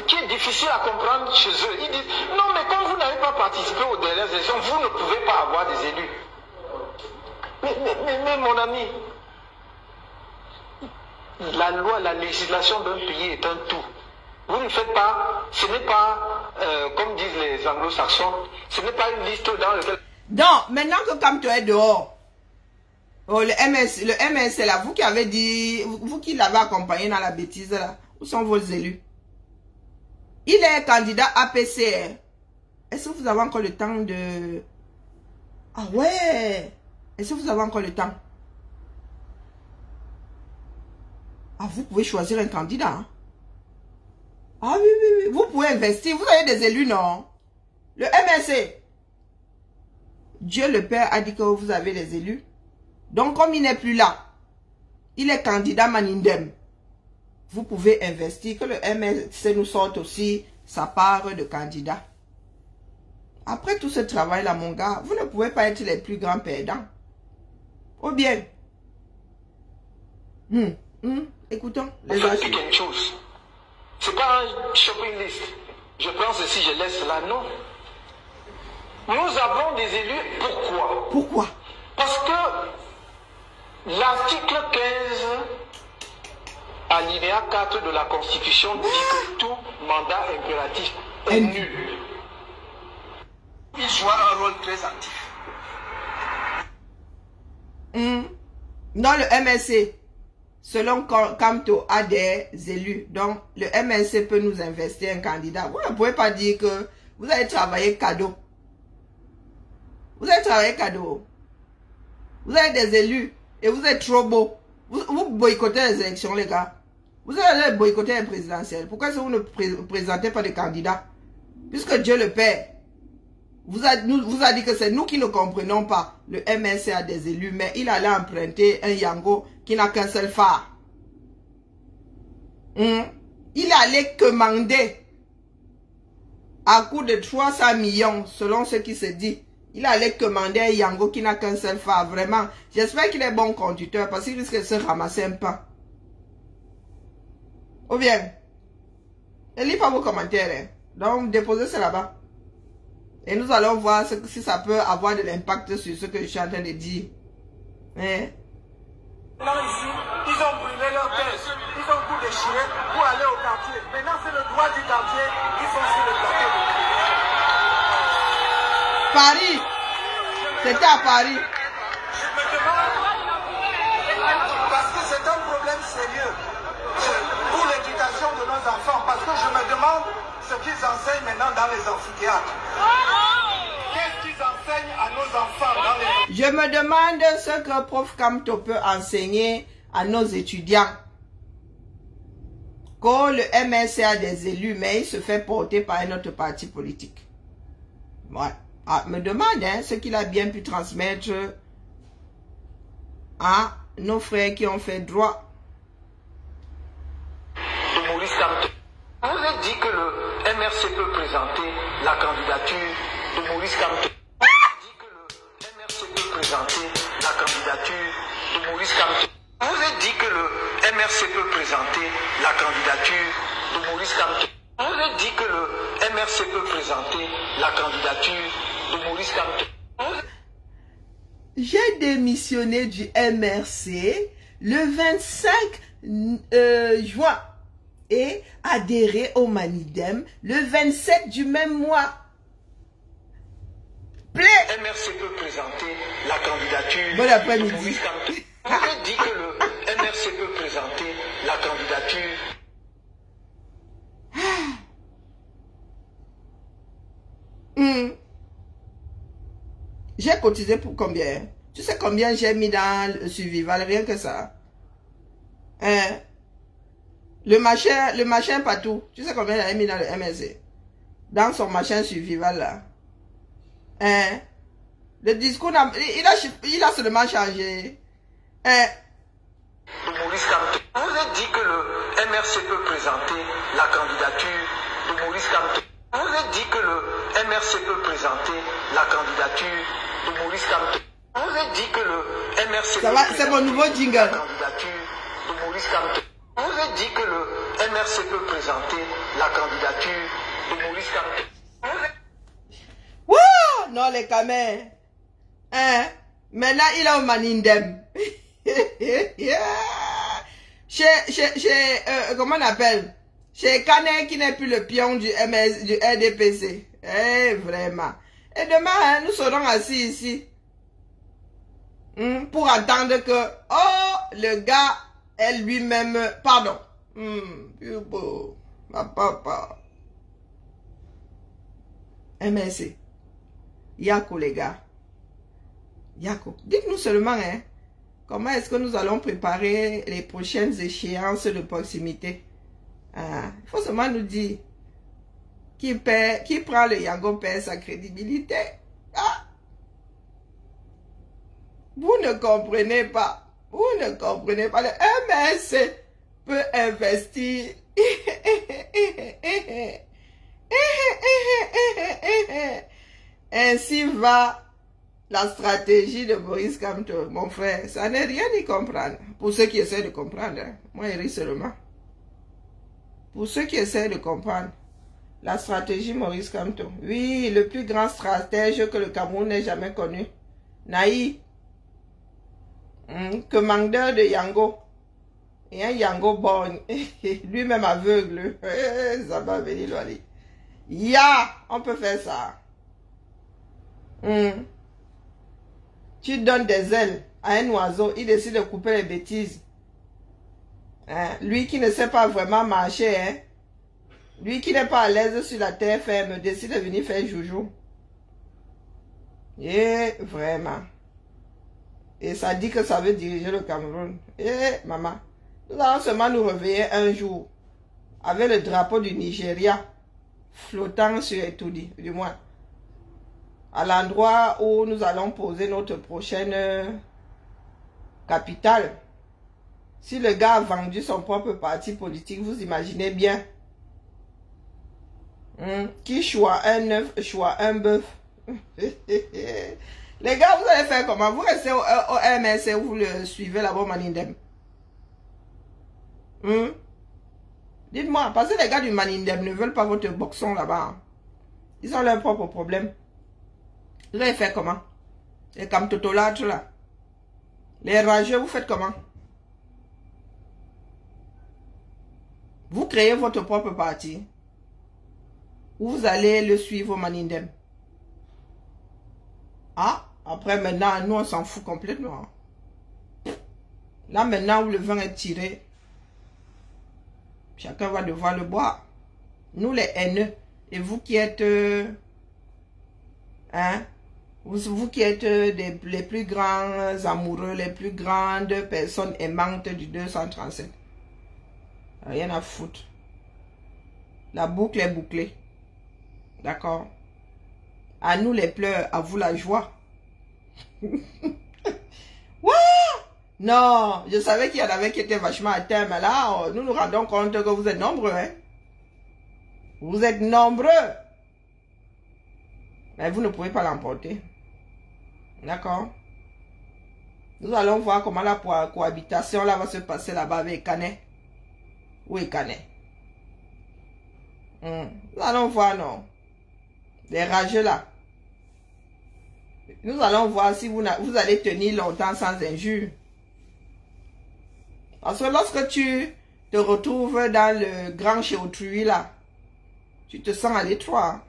qui est difficile à comprendre chez eux. Ils disent, non, mais comme vous n'avez pas participé aux dernières élections, vous ne pouvez pas avoir des élus. Mais mon ami, la loi, la législation d'un pays est un tout. Vous ne faites pas, ce n'est pas, comme disent les anglo-saxons, ce n'est pas une liste dans laquelle... Donc, maintenant que Kamto est dehors, oh, le MS là, vous qui avez dit, vous qui l'avez accompagné dans la bêtise là, où sont vos élus? Il est candidat APC. Est-ce que vous avez encore le temps de... Ah ouais! Est-ce que vous avez encore le temps? Ah, vous pouvez choisir un candidat. Hein? Ah oui, oui, oui. Vous pouvez investir. Vous avez des élus, non? Le MRC. Dieu le Père a dit que vous avez des élus. Donc, comme il n'est plus là, il est candidat Manindem. Vous pouvez investir. Que le MRC nous sorte aussi sa part de candidat. Après tout ce travail-là, mon gars, vous ne pouvez pas être les plus grands perdants. Ou bien. Écoutons. Les pick and choose. C'est pas un shopping list. Je prends ceci, je laisse cela. Non. Nous avons des élus. Pourquoi? Pourquoi? Parce que l'article 15, alinéa 4 de la Constitution dit que tout mandat impératif est nul. Il joue un rôle très actif. Dans le MSC, selon Kamto a des élus, donc le MSC peut nous investir un candidat. Vous ne pouvez pas dire que vous allez travailler cadeau. Vous allez travailler cadeau. Vous avez des élus et vous êtes trop beau. Vous boycottez les élections, les gars. Vous allez boycotter les présidentielles. Pourquoi est-ce que vous ne présentez pas de candidat? Puisque Dieu le Père vous a dit que c'est nous qui ne comprenons pas. Le MSC a des élus, mais il allait emprunter un Yango qui n'a qu'un seul phare. Il allait commander à coût de 300 millions, selon ce qui se dit. Il allait commander un Yango qui n'a qu'un seul phare. Vraiment, j'espère qu'il est bon conducteur parce qu'il risque de se ramasser un pain. Ou bien, ne lis pas vos commentaires. Hein. Donc, déposez ça là-bas. Et nous allons voir si ça peut avoir de l'impact sur ce que je suis en train de dire. Hein? Là, ici, ils ont brûlé leur tête. Ils ont tout déchiré pour aller au quartier. Maintenant, c'est le droit du quartier. Ils sont sur le plateau. Paris. C'était à Paris. Je me demande, parce que c'est un problème sérieux pour l'éducation de nos enfants. Parce que je me demande ce qu'ils enseignent maintenant dans les amphithéâtres. Qu'est-ce qu'ils enseignent à nos enfants dans les... Je me demande ce que Prof Kamto peut enseigner à nos étudiants. Quand le MSC a des élus, mais il se fait porter par un autre parti politique. Ouais. Ah, me demande ce qu'il a bien pu transmettre à nos frères qui ont fait droit. De Maurice Kamto. Vous avez dit que le MRC peut présenter la candidature de Maurice Kamto. Vous avez dit que le MRC peut présenter la candidature de Maurice Kamto. Vous avez dit que le MRC peut présenter la candidature de Maurice Kamto. Vous avez dit que le MRC peut présenter la candidature de Maurice Kamto. j'ai démissionné du MRC le 25 juin et adhéré au Manidem le 27 du même mois. MRC peut présenter la candidature. Bon après-midi. Vous avez dit que le MRC peut présenter la candidature. J'ai cotisé pour combien? Tu sais combien j'ai mis dans le Survival? Rien que ça. Hein? Le machin partout. Tu sais combien j'avais mis dans le MSC? Dans son machin Survival là. Hein? Le discours, il a seulement changé. Hein? Maurice Kamto. Vous avez dit que le MRC peut présenter la candidature de Maurice Kamto. Vous avez dit que le MRC peut présenter la candidature de Maurice Kamto. Vous avez dit que le MRC Ça va, c'est mon nouveau jingle. la candidature de Maurice Kamto. Vous avez dit que le MRC peut présenter la candidature de Maurice Kamto. Wouh! Non, les camins. Hein? Maintenant, il est au Manindem. Comment on appelle? Chez Canet qui n'est plus le pion du RDPC. Eh, vraiment. Et demain, hein, nous serons assis ici. Pour attendre que, oh, le gars est lui-même, pardon. Ma papa. MSC. Yako, les gars. Yako. Dites-nous seulement, hein, comment est-ce que nous allons préparer les prochaines échéances de proximité? Il faut seulement nous dire qui prend le Yango perd sa crédibilité. Ah. Vous ne comprenez pas. Vous ne comprenez pas. Le MSC peut investir. Ainsi va la stratégie de Maurice Kamto. Mon frère, ça n'est rien à y comprendre. Pour ceux qui essaient de comprendre, hein. Moi, il rit seulement. Pour ceux qui essaient de comprendre, la stratégie Maurice Kamto. Oui, le plus grand stratège que le Cameroun n'ait jamais connu. Naï. Commandeur de Yango. Et un Yango borgne. Lui-même aveugle. Ça va venir loin. On peut faire ça. Tu donnes des ailes à un oiseau, il décide de couper les bêtises. Hein? Lui qui ne sait pas vraiment marcher, hein? Lui qui n'est pas à l'aise sur la terre ferme, décide de venir faire joujou. Et vraiment. Et ça dit que ça veut diriger le Cameroun. Et maman, nous allons seulement nous réveiller un jour avec le drapeau du Nigeria flottant sur Etoudi, du moins. À l'endroit où nous allons poser notre prochaine capitale. Si le gars a vendu son propre parti politique, vous imaginez bien. Qui choisit un œuf, choisit un bœuf. Les gars, vous allez faire comment? Vous restez au MSC ou vous le suivez là-bas au Manindem? Dites-moi, parce que les gars du Manindem ne veulent pas votre boxon là-bas. Ils ont leurs propres problèmes. Vous allez faire comment? Les camtotolâtres là. Les rageux, vous faites comment? Vous créez votre propre parti. Ou vous allez le suivre au Manindem. Ah, après maintenant, nous on s'en fout complètement. Là maintenant où le vin est tiré, chacun va devoir le boire. Nous les haineux, et vous qui êtes... vous qui êtes les plus grands amoureux, les plus grandes personnes aimantes du 237. Rien à foutre. La boucle est bouclée. D'accord? À nous les pleurs, à vous la joie. What? Non, je savais qu'il y en avait qui étaient vachement atteints, mais là, nous nous rendons compte que vous êtes nombreux. Hein? Vous êtes nombreux. Mais vous ne pouvez pas l'emporter. D'accord? Nous allons voir comment la cohabitation là va se passer là-bas avec Canet. Où est Canet? Nous allons voir, non? Les rageux là. Nous allons voir si vous allez tenir longtemps sans injure. Parce que lorsque tu te retrouves dans le grand chez autrui là, tu te sens à l'étroit.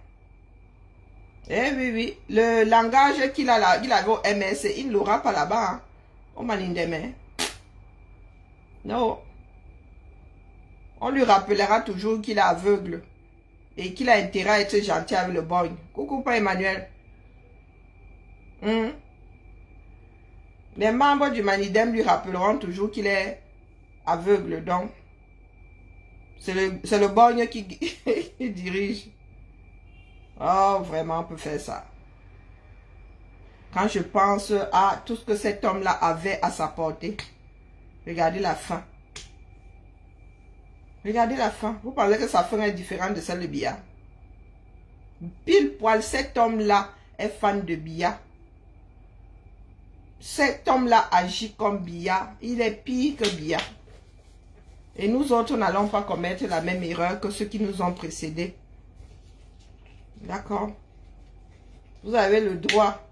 Eh oui, oui. Le langage qu'il a là, il avait au MS, il ne l'aura pas là-bas. Hein. Au Manindeme. Non. On lui rappellera toujours qu'il est aveugle. Et qu'il a intérêt à être gentil avec le boy. Coucou, pas Emmanuel. Les membres du Manidem lui rappelleront toujours qu'il est aveugle. Donc, c'est le boy qui dirige. Oh, vraiment, on peut faire ça. Quand je pense à tout ce que cet homme-là avait à sa portée. Regardez la fin. Regardez la fin. Vous pensez que sa fin est différente de celle de Biya? Pile poil, cet homme-là est fan de Biya. Cet homme-là agit comme Biya. Il est pire que Biya. Et nous autres n'allons pas commettre la même erreur que ceux qui nous ont précédés. D'accord? Vous avez le droit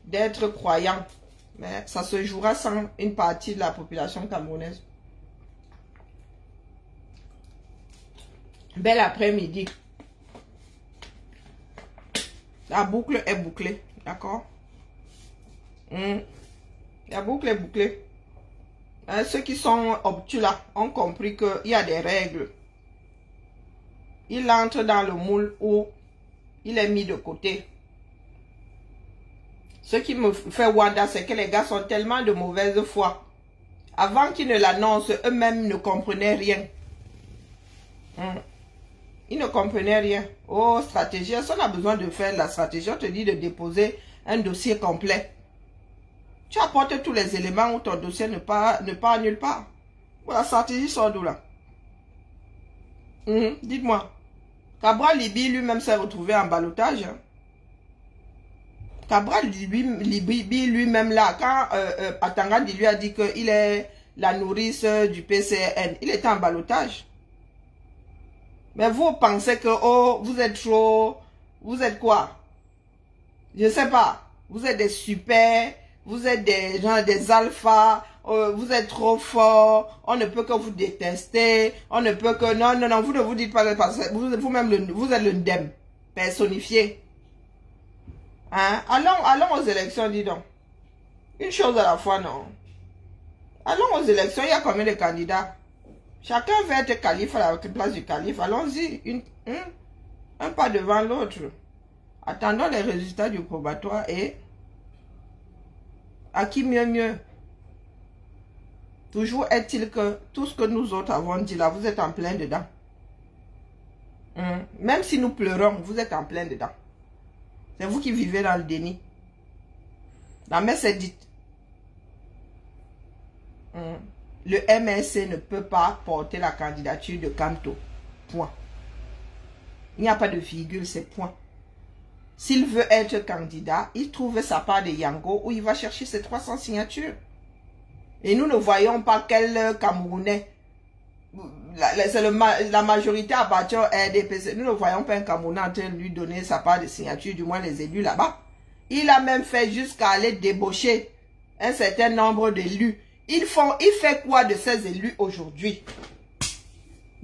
d'être croyant. Mais ça se jouera sans une partie de la population camerounaise. Bel après-midi. La boucle est bouclée. D'accord? La boucle est bouclée. Hein, ceux qui sont obtus là ont compris qu'il y a des règles. Il entre dans le moule où il est mis de côté. Ce qui me fait wanda, c'est que les gars sont tellement de mauvaise foi. Avant qu'ils ne l'annoncent, eux-mêmes ne comprenaient rien. Ils ne comprenaient rien. Oh, stratégie. Si on a besoin de faire la stratégie, on te dit de déposer un dossier complet. Tu apportes tous les éléments où ton dossier ne part nulle part. La stratégie sort d'où là? Dites-moi. Cabral Libi lui-même s'est retrouvé en ballottage. Cabral Libi lui-même là, quand Atangadi lui a dit qu'il est la nourrice du PCN, il était en ballottage. Mais vous pensez que, oh, vous êtes trop, vous êtes quoi? Je sais pas. Vous êtes des super, vous êtes des gens, des alphas, vous êtes trop forts, on ne peut que vous détester, on ne peut que, non, non, non, vous ne vous dites pas, parce que vous-même, vous êtes le NDEM, personnifié. Hein? Allons aux élections, dis donc. Une chose à la fois, non. Allons aux élections, il y a combien de candidats? Chacun veut être calife à la place du calife. Allons-y, un pas devant l'autre. Attendons les résultats du probatoire et à qui mieux. Toujours est-il que tout ce que nous autres avons dit là, vous êtes en plein dedans. Même si nous pleurons, vous êtes en plein dedans. C'est vous qui vivez dans le déni. La messe est dite. Le MSC ne peut pas porter la candidature de Kanto. Point. Il n'y a pas de virgule, c'est point. S'il veut être candidat, il trouve sa part de Yango où il va chercher ses 300 signatures. Et nous ne voyons pas quel Camerounais. La majorité appartient au RDPC. Nous ne voyons pas un Camerounais en train de lui donner sa part de signature, du moins les élus là-bas. Il a même fait jusqu'à aller débaucher un certain nombre d'élus. Il fait quoi de ces élus aujourd'hui?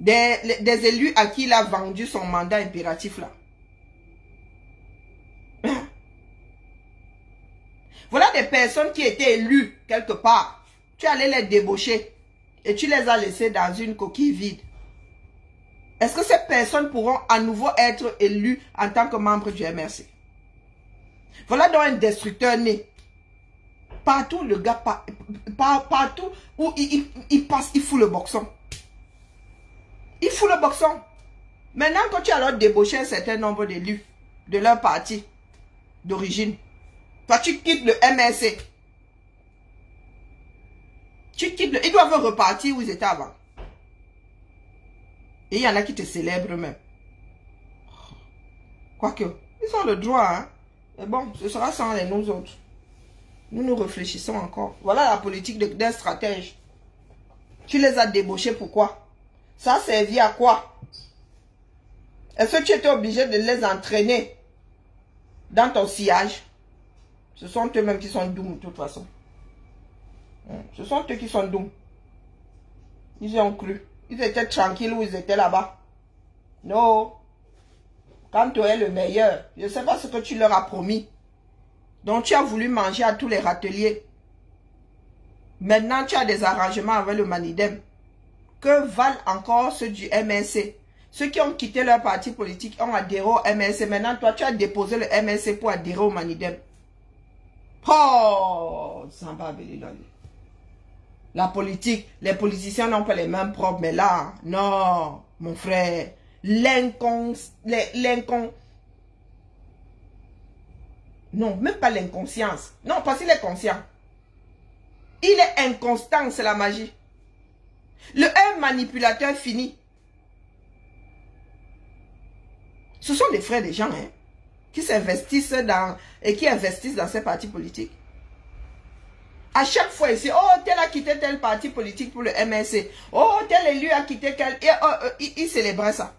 Des élus à qui il a vendu son mandat impératif là. Voilà des personnes qui étaient élues quelque part. Tu allais les débaucher et tu les as laissées dans une coquille vide. Est-ce que ces personnes pourront à nouveau être élues en tant que membres du MRC? Voilà donc un destructeur né. Partout, le gars, partout où il passe, il fout le boxon. Il fout le boxon. Maintenant, quand tu as alors débauché un certain nombre d'élus de leur parti d'origine, toi, tu quittes le MRC. Tu quittes ils doivent repartir où ils étaient avant. Et il y en a qui te célèbrent même. Quoique, ils ont le droit, hein. Mais bon, ce sera sans les nous autres. Nous réfléchissons encore. Voilà la politique d'un stratège. Tu les as débauchés, pourquoi? Ça a servi à quoi? Est-ce que tu étais obligé de les entraîner dans ton sillage? Ce sont eux-mêmes qui sont doux, de toute façon. Ce sont eux qui sont doux. Ils y ont cru. Ils étaient tranquilles où ils étaient là-bas. Non. Quand tu es le meilleur, je ne sais pas ce que tu leur as promis. Donc tu as voulu manger à tous les râteliers. Maintenant tu as des arrangements avec le Manidem. Que valent encore ceux du MNC? Ceux qui ont quitté leur parti politique ont adhéré au MNC. Maintenant toi tu as déposé le MNC pour adhérer au Manidem. Oh, Samba Beliloli. La politique, les politiciens n'ont pas les mêmes propres, mais là, non, mon frère, non, même pas l'inconscience. Non, parce qu'il est conscient. Il est inconstant, c'est la magie. Un manipulateur fini. Ce sont des frères des gens, hein, qui s'investissent et qui investissent dans ces partis politiques. À chaque fois ici, oh, tel a quitté tel parti politique pour le MNC. Oh, tel élu a quitté quel... il célébrait ça.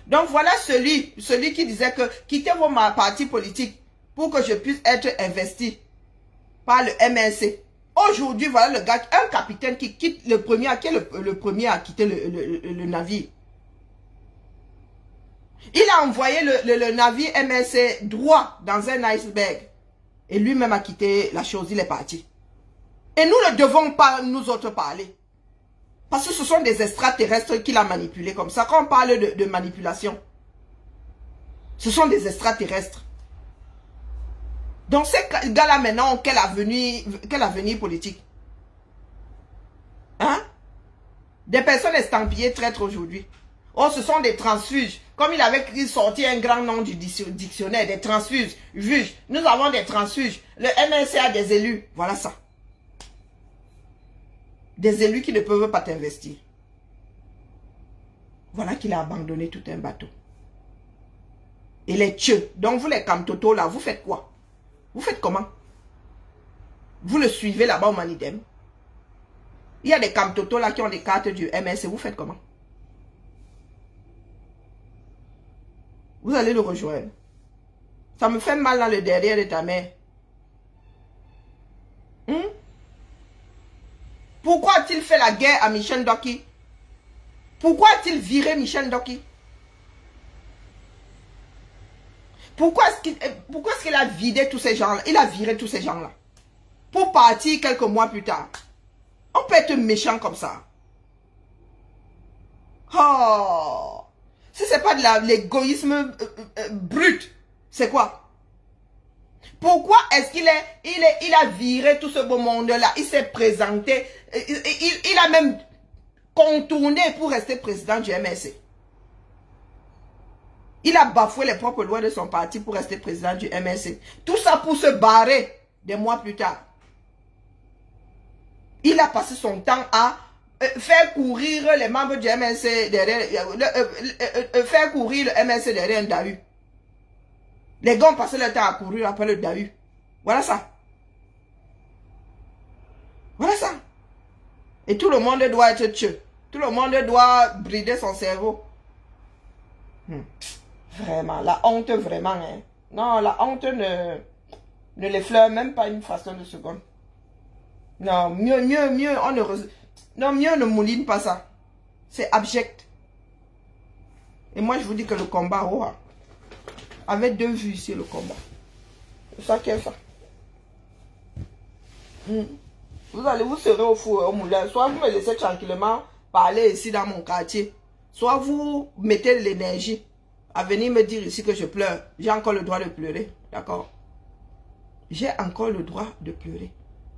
Donc voilà celui qui disait que quittez vos partis politiques pour que je puisse être investi par le MNC. Aujourd'hui, voilà le gars, un capitaine qui quitte le premier, qui est le premier à quitter le navire. Il a envoyé le navire MNC droit dans un iceberg. Et lui-même a quitté la chose, il est parti. Et nous ne devons pas nous autres parler. Parce que ce sont des extraterrestres qu'il a manipulés comme ça. Quand on parle de manipulation, ce sont des extraterrestres. Donc ces gars-là maintenant, quel avenir politique? Hein? Des personnes estampillées traîtres aujourd'hui. Oh, ce sont des transfuges. Comme il avait sorti un grand nom du dictionnaire, des transfuges. Juges. Nous avons des transfuges. Le MNC a des élus. Voilà ça. Des élus qui ne peuvent pas t'investir. Voilà qu'il a abandonné tout un bateau. Et les tcheux. Donc vous les Kamtoto là, vous faites quoi? Vous faites comment? Vous le suivez là-bas au Manidem. Il y a des Kamtoto là qui ont des cartes du MNC. Vous faites comment? Vous allez le rejoindre. Ça me fait mal dans le derrière de ta mère. Pourquoi a-t-il fait la guerre à Michel Ndoki? Pourquoi a-t-il viré Michel Ndoki? Pourquoi est-ce qu'il a vidé tous ces gens-là? Il a viré tous ces gens-là. Pour partir quelques mois plus tard. On peut être méchant comme ça. Oh! Si ce n'est pas de l'égoïsme brut, c'est quoi? Pourquoi est-ce qu'il il a viré tout ce beau monde-là? Il s'est présenté, il a même contourné pour rester président du MNC. Il a bafoué les propres lois de son parti pour rester président du MNC. Tout ça pour se barrer des mois plus tard. Il a passé son temps à faire courir les membres du MNC derrière, faire courir le MNC derrière un Dahu. Les gars ont passé leur temps à courir après le Dahu. Voilà ça. Voilà ça. Et tout le monde doit être tué. Tout le monde doit brider son cerveau. Vraiment, la honte vraiment. Hein. Non, la honte ne l'effleure même pas une fraction de seconde. Non, mieux, on ne... Non, mieux ne mouline pas ça. C'est abject. Et moi, je vous dis que le combat, oh, avec 2 vues ici, le combat. C'est ça qui est ça. Vous serez au four, au moulin. Soit vous me laissez tranquillement parler ici dans mon quartier. Soit vous mettez de l'énergie à venir me dire ici que je pleure. J'ai encore le droit de pleurer. D'accord? J'ai encore le droit de pleurer.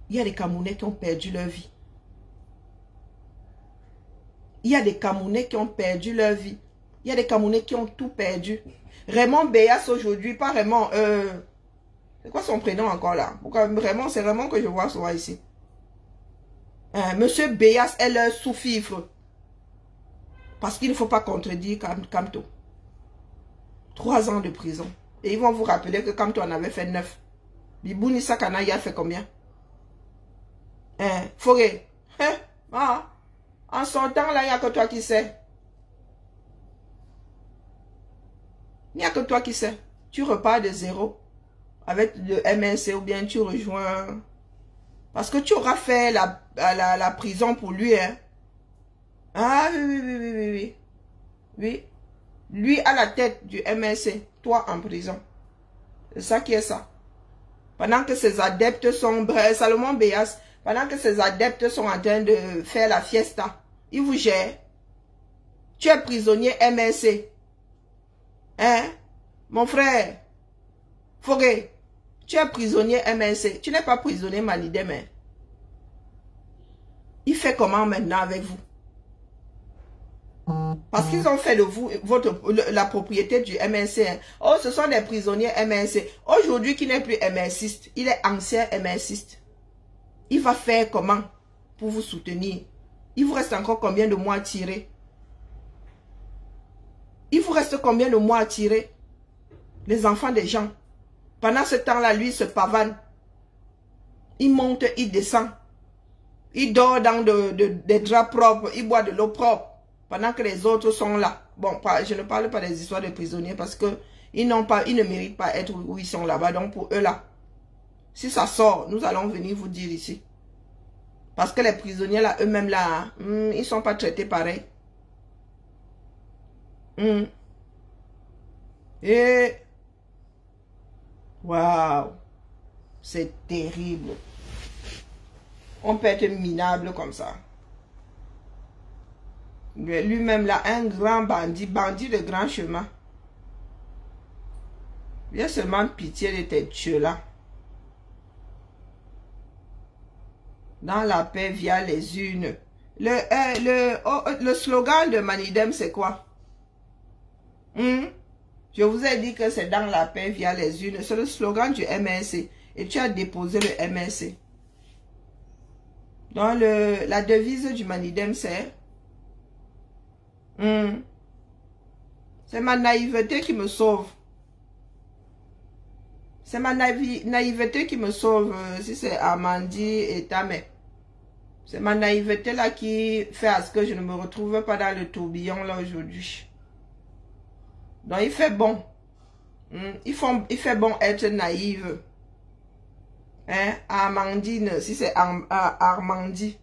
Il y a des Camerounais qui ont perdu leur vie. Il y a des Camerounais qui ont perdu leur vie. Il y a des Camerounais qui ont tout perdu. Raymond Béas aujourd'hui, pas Raymond, c'est quoi son prénom encore là? Pourquoi Raymond, c'est Raymond que je vois souvent ici. Monsieur Béas est leur sous-fifre. Parce qu'il ne faut pas contredire Kamto. 3 ans de prison. Et ils vont vous rappeler que Kamto en avait fait 9. Bibouni Sakana, il a fait combien? Forêt. En sortant là, il n'y a que toi qui sais. Il n'y a que toi qui sais. Tu repars de zéro. avec le MNC ou bien tu rejoins... Parce que tu auras fait la prison pour lui. Hein. Ah oui. Oui. Lui à la tête du MNC, toi en prison. C'est ça qui est ça. Pendant que ses adeptes sont... Salomon Béas, pendant que ses adeptes sont en train de faire la fiesta, il vous gère. Tu es prisonnier MNC. Hein? Mon frère, Fogué, tu es prisonnier MNC. Tu n'es pas prisonnier Manidem. Hein? Il fait comment maintenant avec vous? Parce qu'ils ont fait de vous la propriété du MNC. Hein? Oh, ce sont des prisonniers MNC. Aujourd'hui, qui n'est plus MNCiste, il est ancien MNCiste. Il va faire comment pour vous soutenir? Il vous reste encore combien de mois à tirer? Il vous reste combien de mois à tirer? Les enfants des gens. Pendant ce temps-là, lui se pavane. Il monte, il descend. Il dort dans des draps propres. Il boit de l'eau propre. Pendant que les autres sont là. Bon, je ne parle pas des histoires de prisonniers parce que ils ne méritent pas être où ils sont là-bas. Donc pour eux là, si ça sort, nous allons venir vous dire ici. Parce que les prisonniers là, eux-mêmes là, ils ne sont pas traités pareil. Et waouh, c'est terrible. On peut être minable comme ça. Lui-même là, un grand bandit de grand chemin. Il y a seulement pitié de tes dieux là. Dans la paix via les unes. Le slogan de Manidem, c'est quoi? Je vous ai dit que c'est dans la paix via les unes. C'est le slogan du MNC. Et tu as déposé le MNC. Donc la devise du Manidem, c'est... c'est ma naïveté qui me sauve. C'est ma naïveté qui me sauve. Si c'est Amandi et Tamé. C'est ma naïveté là qui fait à ce que je ne me retrouve pas dans le tourbillon là aujourd'hui. Donc il fait bon. Il fait bon être naïve. Hein? Amandine, si c'est Armandie.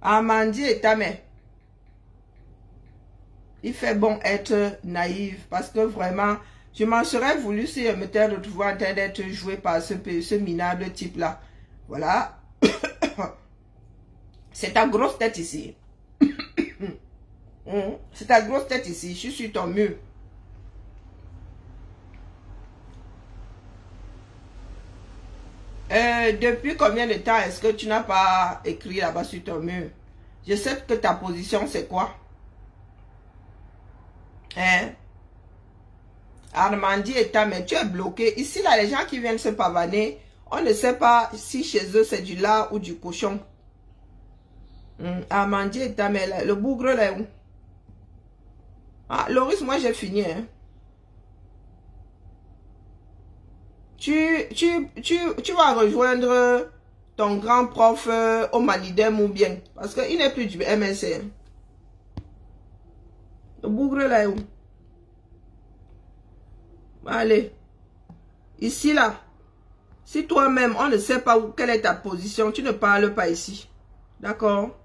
Armandie et Tamé. Il fait bon être naïve parce que vraiment, je m'en serais voulu si je m'étais retrouvé en train d'être joué par ce minable type-là. Voilà. C'est ta grosse tête ici. C'est ta grosse tête ici. Je suis sur ton mur. Depuis combien de temps est-ce que tu n'as pas écrit là-bas sur ton mur? Je sais que ta position c'est quoi? Hein? Armandie et mais tu es bloqué. Ici là, les gens qui viennent se pavaner, on ne sait pas si chez eux c'est du lard ou du cochon. Armandie et mais le bougre là où? Ah, Loris, moi j'ai fini. Hein? Tu vas rejoindre ton grand prof au Manidem ou bien. Parce qu'il n'est plus du MNC. Le bougre là où? Allez. Ici là. Si toi-même, on ne sait pas quelle est ta position, tu ne parles pas ici. D'accord?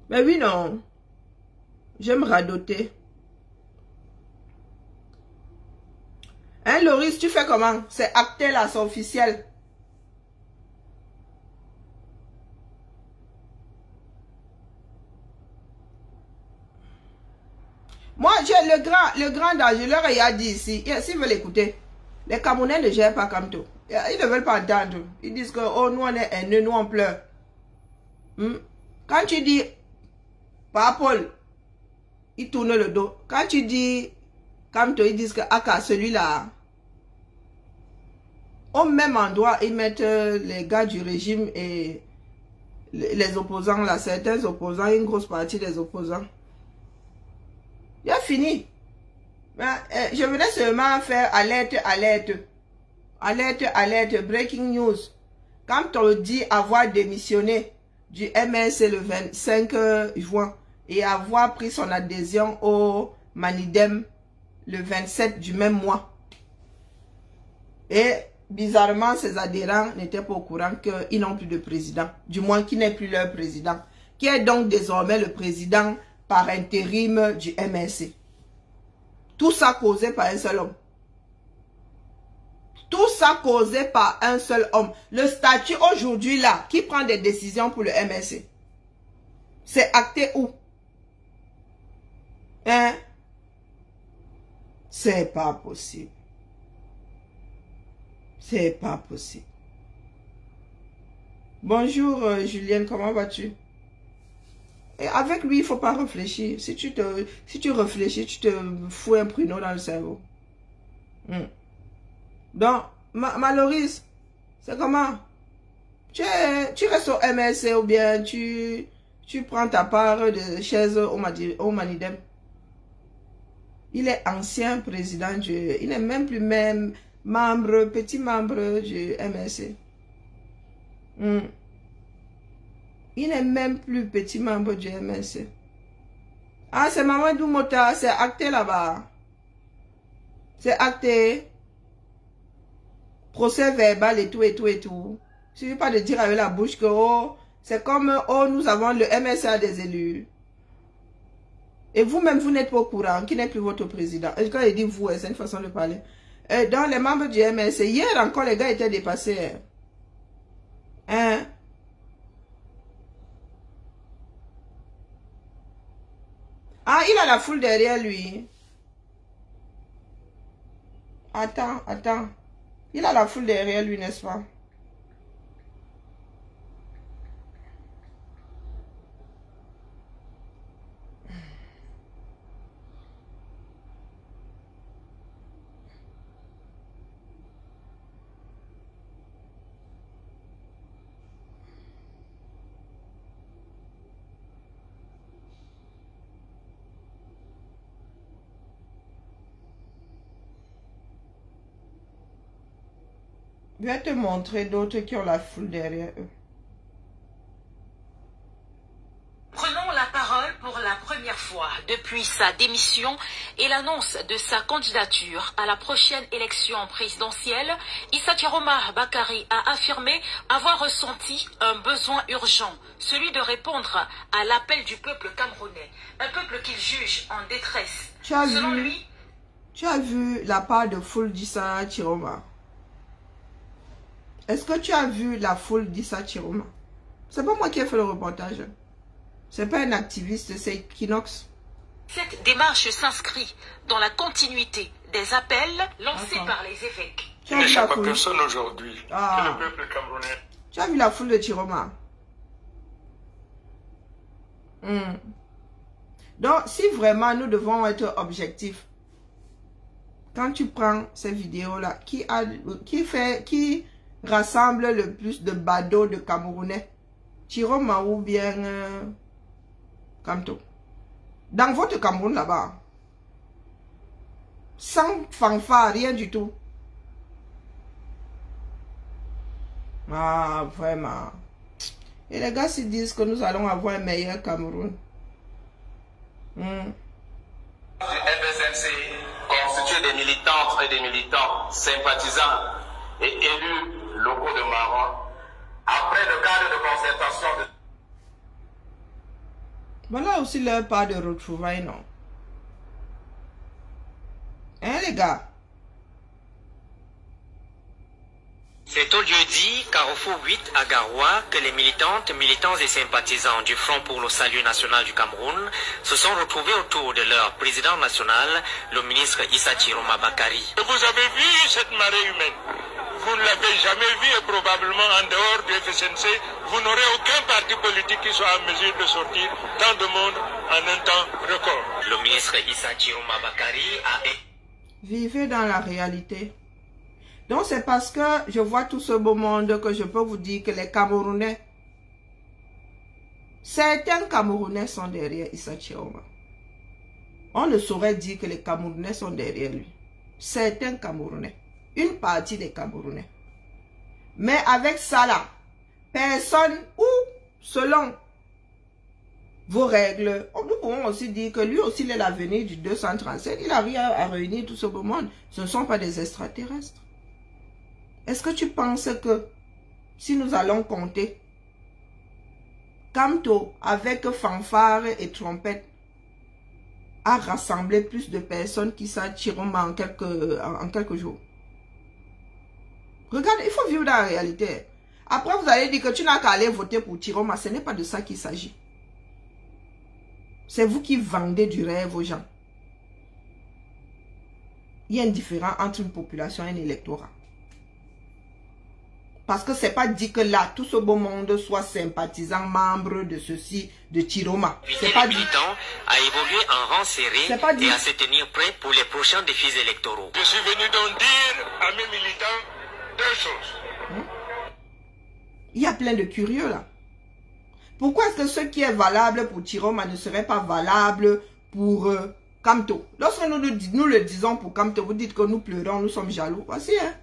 Mais oui, non. J'aime radoter. Hein, Loris, tu fais comment? C'est acté là, c'est officiel. Moi, j'ai le grand âge, je leur ai dit ici, s'ils veulent écouter, les Camerounais ne gèrent pas comme tout. Ils ne veulent pas entendre. Ils disent que, oh, nous on est haineux, nous on pleure. Quand tu dis, pas Paul, il tourne le dos. Quand tu dis, comme toi, ils disent que, ah, celui-là, au même endroit, ils mettent les gars du régime et les opposants, là, certains opposants, une grosse partie des opposants. Il a fini. Je voulais seulement faire alerte, alerte. Alerte, alerte, breaking news. Quand on dit avoir démissionné du MSC le 25 juin et avoir pris son adhésion au Manidem le 27 du même mois. Et bizarrement, ces adhérents n'étaient pas au courant qu'ils n'ont plus de président, du moins qu'il n'est plus leur président, qui est donc désormais le président par intérim du MSC. Tout ça causé par un seul homme. Tout ça causé par un seul homme. Le statut aujourd'hui là, qui prend des décisions pour le MSC, c'est acté où? Hein? C'est pas possible. C'est pas possible. Bonjour Julienne, comment vas-tu? Et avec lui, il ne faut pas réfléchir. Si tu réfléchis, tu te fous un pruneau dans le cerveau. Donc, Maloris, c'est comment? Tu restes au MSC ou bien tu prends ta part de chaise au Manidem? Il est ancien président il n'est même plus membre, petit membre du MSC. Il n'est même plus petit membre du MSC. Ah, c'est Mamadou Mota, c'est acté là-bas. C'est acté. Procès verbal et tout, et tout, et tout. Il ne suffit pas de dire avec la bouche que, oh, c'est comme, oh, nous avons le MSC a des élus. Et vous-même, vous n'êtes pas au courant, qui n'est plus votre président. Et quand il dit vous, c'est une façon de parler. Et dans les membres du MSC, hier encore, les gars étaient dépassés. Hein? Ah, il a la foule derrière lui. Attends. Il a la foule derrière lui, n'est-ce pas? Je vais te montrer d'autres qui ont la foule derrière eux. Prenons la parole pour la première fois depuis sa démission et l'annonce de sa candidature à la prochaine élection présidentielle. Issa Chiroma Bakary a affirmé avoir ressenti un besoin urgent, celui de répondre à l'appel du peuple camerounais, un peuple qu'il juge en détresse. Selon lui, tu as vu la part de foule d'Issa Chiroma? Est-ce que tu as vu la foule d'Issa Chiroma? C'est pas moi qui ai fait le reportage. C'est pas un activiste, c'est Kinox. Cette démarche s'inscrit dans la continuité des appels lancés par les évêques. Il n'échappe à personne aujourd'hui. Le peuple camerounais. Tu as vu la foule de Chiroma? Donc, si vraiment nous devons être objectifs, quand tu prends ces vidéos-là, qui rassemble le plus de badauds de Camerounais? Chiroma ou bien Kamto? Dans votre Cameroun là-bas, sans fanfare, rien du tout. Ah, vraiment. Et les gars se disent que nous allons avoir un meilleur Cameroun. Du MSNC, constitué des militantes et des militants sympathisants et élus locaux de Maroc, après le cadre de concertation de... Voilà aussi leur part de retrouvailles, non? Hein, les gars? C'est au jeudi, Carrefour 8 à Garoua, que les militants et sympathisants du Front pour le Salut National du Cameroun se sont retrouvés autour de leur président national, le ministre Issa Chiroma Bakary. Vous avez vu cette marée humaine? Vous ne l'avez jamais vue et probablement en dehors du FSNC, vous n'aurez aucun parti politique qui soit en mesure de sortir tant de monde en un temps record. Le ministre Issa Chiroma Bakary a... Vivez dans la réalité. Donc c'est parce que je vois tout ce beau monde que je peux vous dire que les Camerounais, certains Camerounais sont derrière Issa Chiroma. On ne saurait dire que les Camerounais sont derrière lui. Certains Camerounais. Une partie des Camerounais. Mais avec ça là, personne ou selon vos règles, nous pouvons aussi dire que lui aussi, il est l'avenir du 237. Il arrive à réunir tout ce beau monde. Ce ne sont pas des extraterrestres. Est-ce que tu penses que si nous allons compter, Kamto, avec fanfare et trompette, a rassemblé plus de personnes qui s'attirent en quelques jours? Regarde, il faut vivre dans la réalité. Après, vous allez dire que tu n'as qu'à aller voter pour Chiroma. Ce n'est pas de ça qu'il s'agit. C'est vous qui vendez du rêve aux gens. Il y a une différence entre une population et un électorat. Parce que ce n'est pas dit que là, tout ce beau monde soit sympathisant, membre de ceci, de Chiroma. C'est pas dit. À évoluer en rang serré et à se tenir prêt pour les prochains défis électoraux. Je suis venu donc dire à mes militants deux choses. Il y a plein de curieux là. Pourquoi est-ce que ce qui est valable pour Chiroma ne serait pas valable pour Kamto? Lorsque nous le disons pour Kamto, vous dites que nous pleurons, nous sommes jaloux. Voici, hein.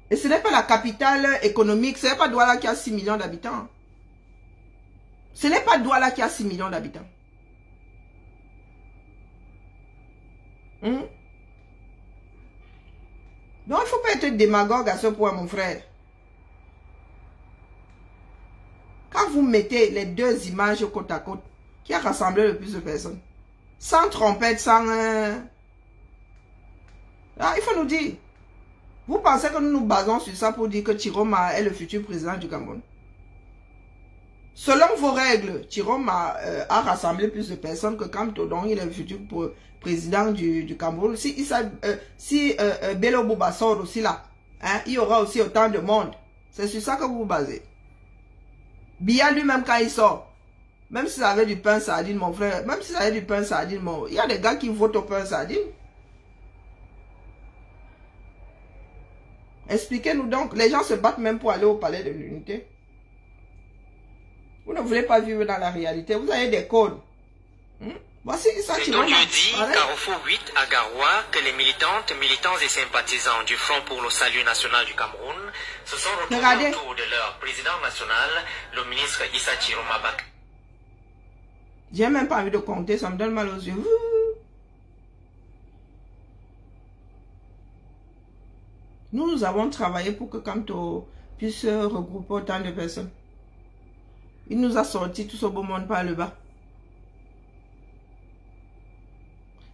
Et ce n'est pas la capitale économique, ce n'est pas Douala qui a 6 millions d'habitants. Ce n'est pas Douala qui a 6 millions d'habitants. Donc il ne faut pas être démagogue à ce point, mon frère. Quand vous mettez les deux images côte à côte, qui a rassemblé le plus de personnes, sans trompette, sans... Ah, il faut nous dire. Vous pensez que nous nous basons sur ça pour dire que Chiroma est le futur président du Cameroun? Selon vos règles, Chiroma a rassemblé plus de personnes que Kamto, donc il est le futur président du Cameroun. Si Bello Bouba sort aussi là, hein, il y aura aussi autant de monde. C'est sur ça que vous vous basez. Biya lui-même quand il sort, même si ça avait du pain sardine, mon frère, même si ça avait du pain sardine, il y a des gars qui votent au pain sardine. Expliquez-nous donc, les gens se battent même pour aller au palais de l'unité. Vous ne voulez pas vivre dans la réalité, vous avez des codes. Voici ça. C'est au jeudi, Carrefour 8 à Garoua, que les militants et sympathisants du Front pour le Salut National du Cameroun se sont retrouvés autour de leur président national, le ministre Issa Chiroma Bakari. J'ai même pas envie de compter, ça me donne mal aux yeux. Nous avons travaillé pour que Kamto puisse regrouper autant de personnes. Il nous a sorti tout ce beau monde par le bas.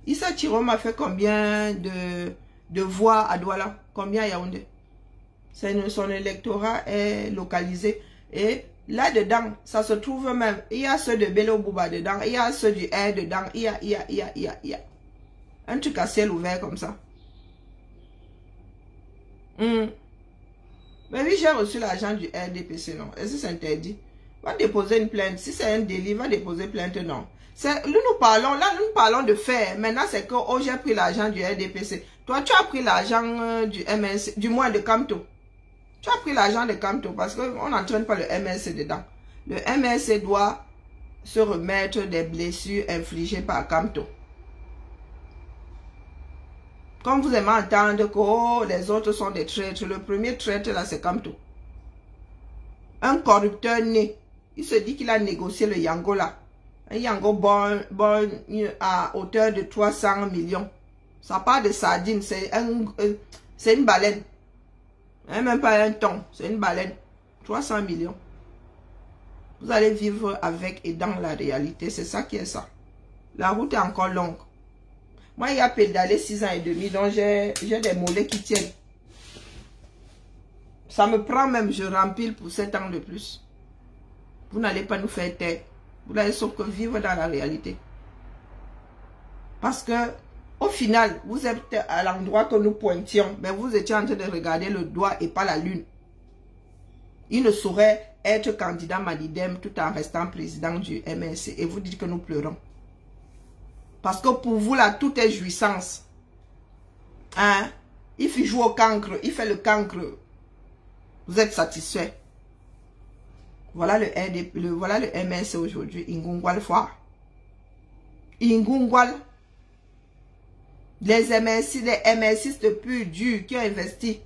Issa Chiroma fait combien de voix à Douala? Combien à Yaoundé? Son électorat est localisé. Et là-dedans, ça se trouve même. Il y a ceux de Bello Bouba dedans. Il y a ceux du R dedans. Il y a. Un truc à ciel ouvert comme ça. Mais oui, j'ai reçu l'argent du RDPC, non? Est-ce que c'est interdit? Va déposer une plainte. Si c'est un délit, va déposer plainte, non. Nous parlons de faire. Maintenant, c'est que, oh, j'ai pris l'argent du RDPC. Toi, tu as pris l'argent du MNC, du moins de Kamto. Tu as pris l'argent de Kamto parce qu'on n'entraîne pas le MNC dedans. Le MNC doit se remettre des blessures infligées par Kamto. Comme vous aimez entendre que oh, les autres sont des traîtres, le premier traître là c'est Kamto. Un corrupteur né, il se dit qu'il a négocié le Yango là. Un Yango bon à hauteur de 300 millions. Ça part de sardines, c'est une baleine. Même pas un ton, c'est une baleine. 300 millions. Vous allez vivre avec et dans la réalité, c'est ça qui est ça. La route est encore longue. Moi, il y a pédalé 6 ans et demi, donc j'ai des mollets qui tiennent. Ça me prend même, je rempile pour 7 ans de plus. Vous n'allez pas nous faire taire. Vous allez sauf que vivre dans la réalité. Parce que, au final, vous êtes à l'endroit que nous pointions, mais vous étiez en train de regarder le doigt et pas la lune. Il ne saurait être candidat Madidem tout en restant président du MNC. Et vous dites que nous pleurons. Parce que pour vous, là, tout est jouissance. Hein? Il fait jouer au cancre. Il fait le cancre. Vous êtes satisfait. Voilà voilà le MNC aujourd'hui. Ingungwal Foire. Ingungwal. Les MNCistes purs durs qui ont investi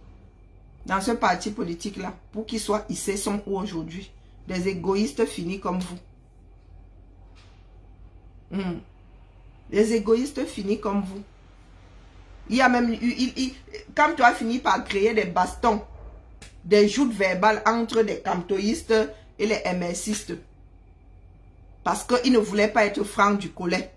dans ce parti politique-là pour qu'ils soient hissés sont où aujourd'hui? Des égoïstes finis comme vous. Des égoïstes finis comme vous. Il y a même eu, quand tu as fini par créer des bastons, des joutes verbales entre des camtoïstes et les MSistes. Parce qu'ils ne voulaient pas être francs du collet.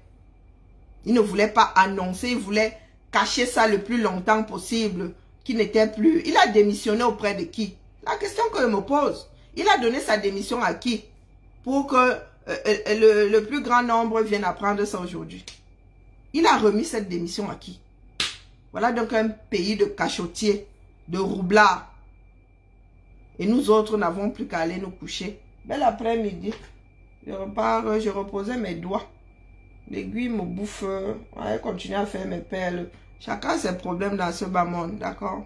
Ils ne voulaient pas annoncer, ils voulaient cacher ça le plus longtemps possible, qui n'était plus. Il a démissionné auprès de qui? La question que je me pose. Il a donné sa démission à qui? Pour que le plus grand nombre vienne apprendre ça aujourd'hui. Il a remis cette démission à qui? Voilà donc un pays de cachotiers, de roublards. Et nous autres n'avons plus qu'à aller nous coucher. Bel après-midi. Je repars, je reposais mes doigts. L'aiguille me bouffe. Elle continue à faire mes perles. Chacun ses problèmes dans ce bas monde, d'accord?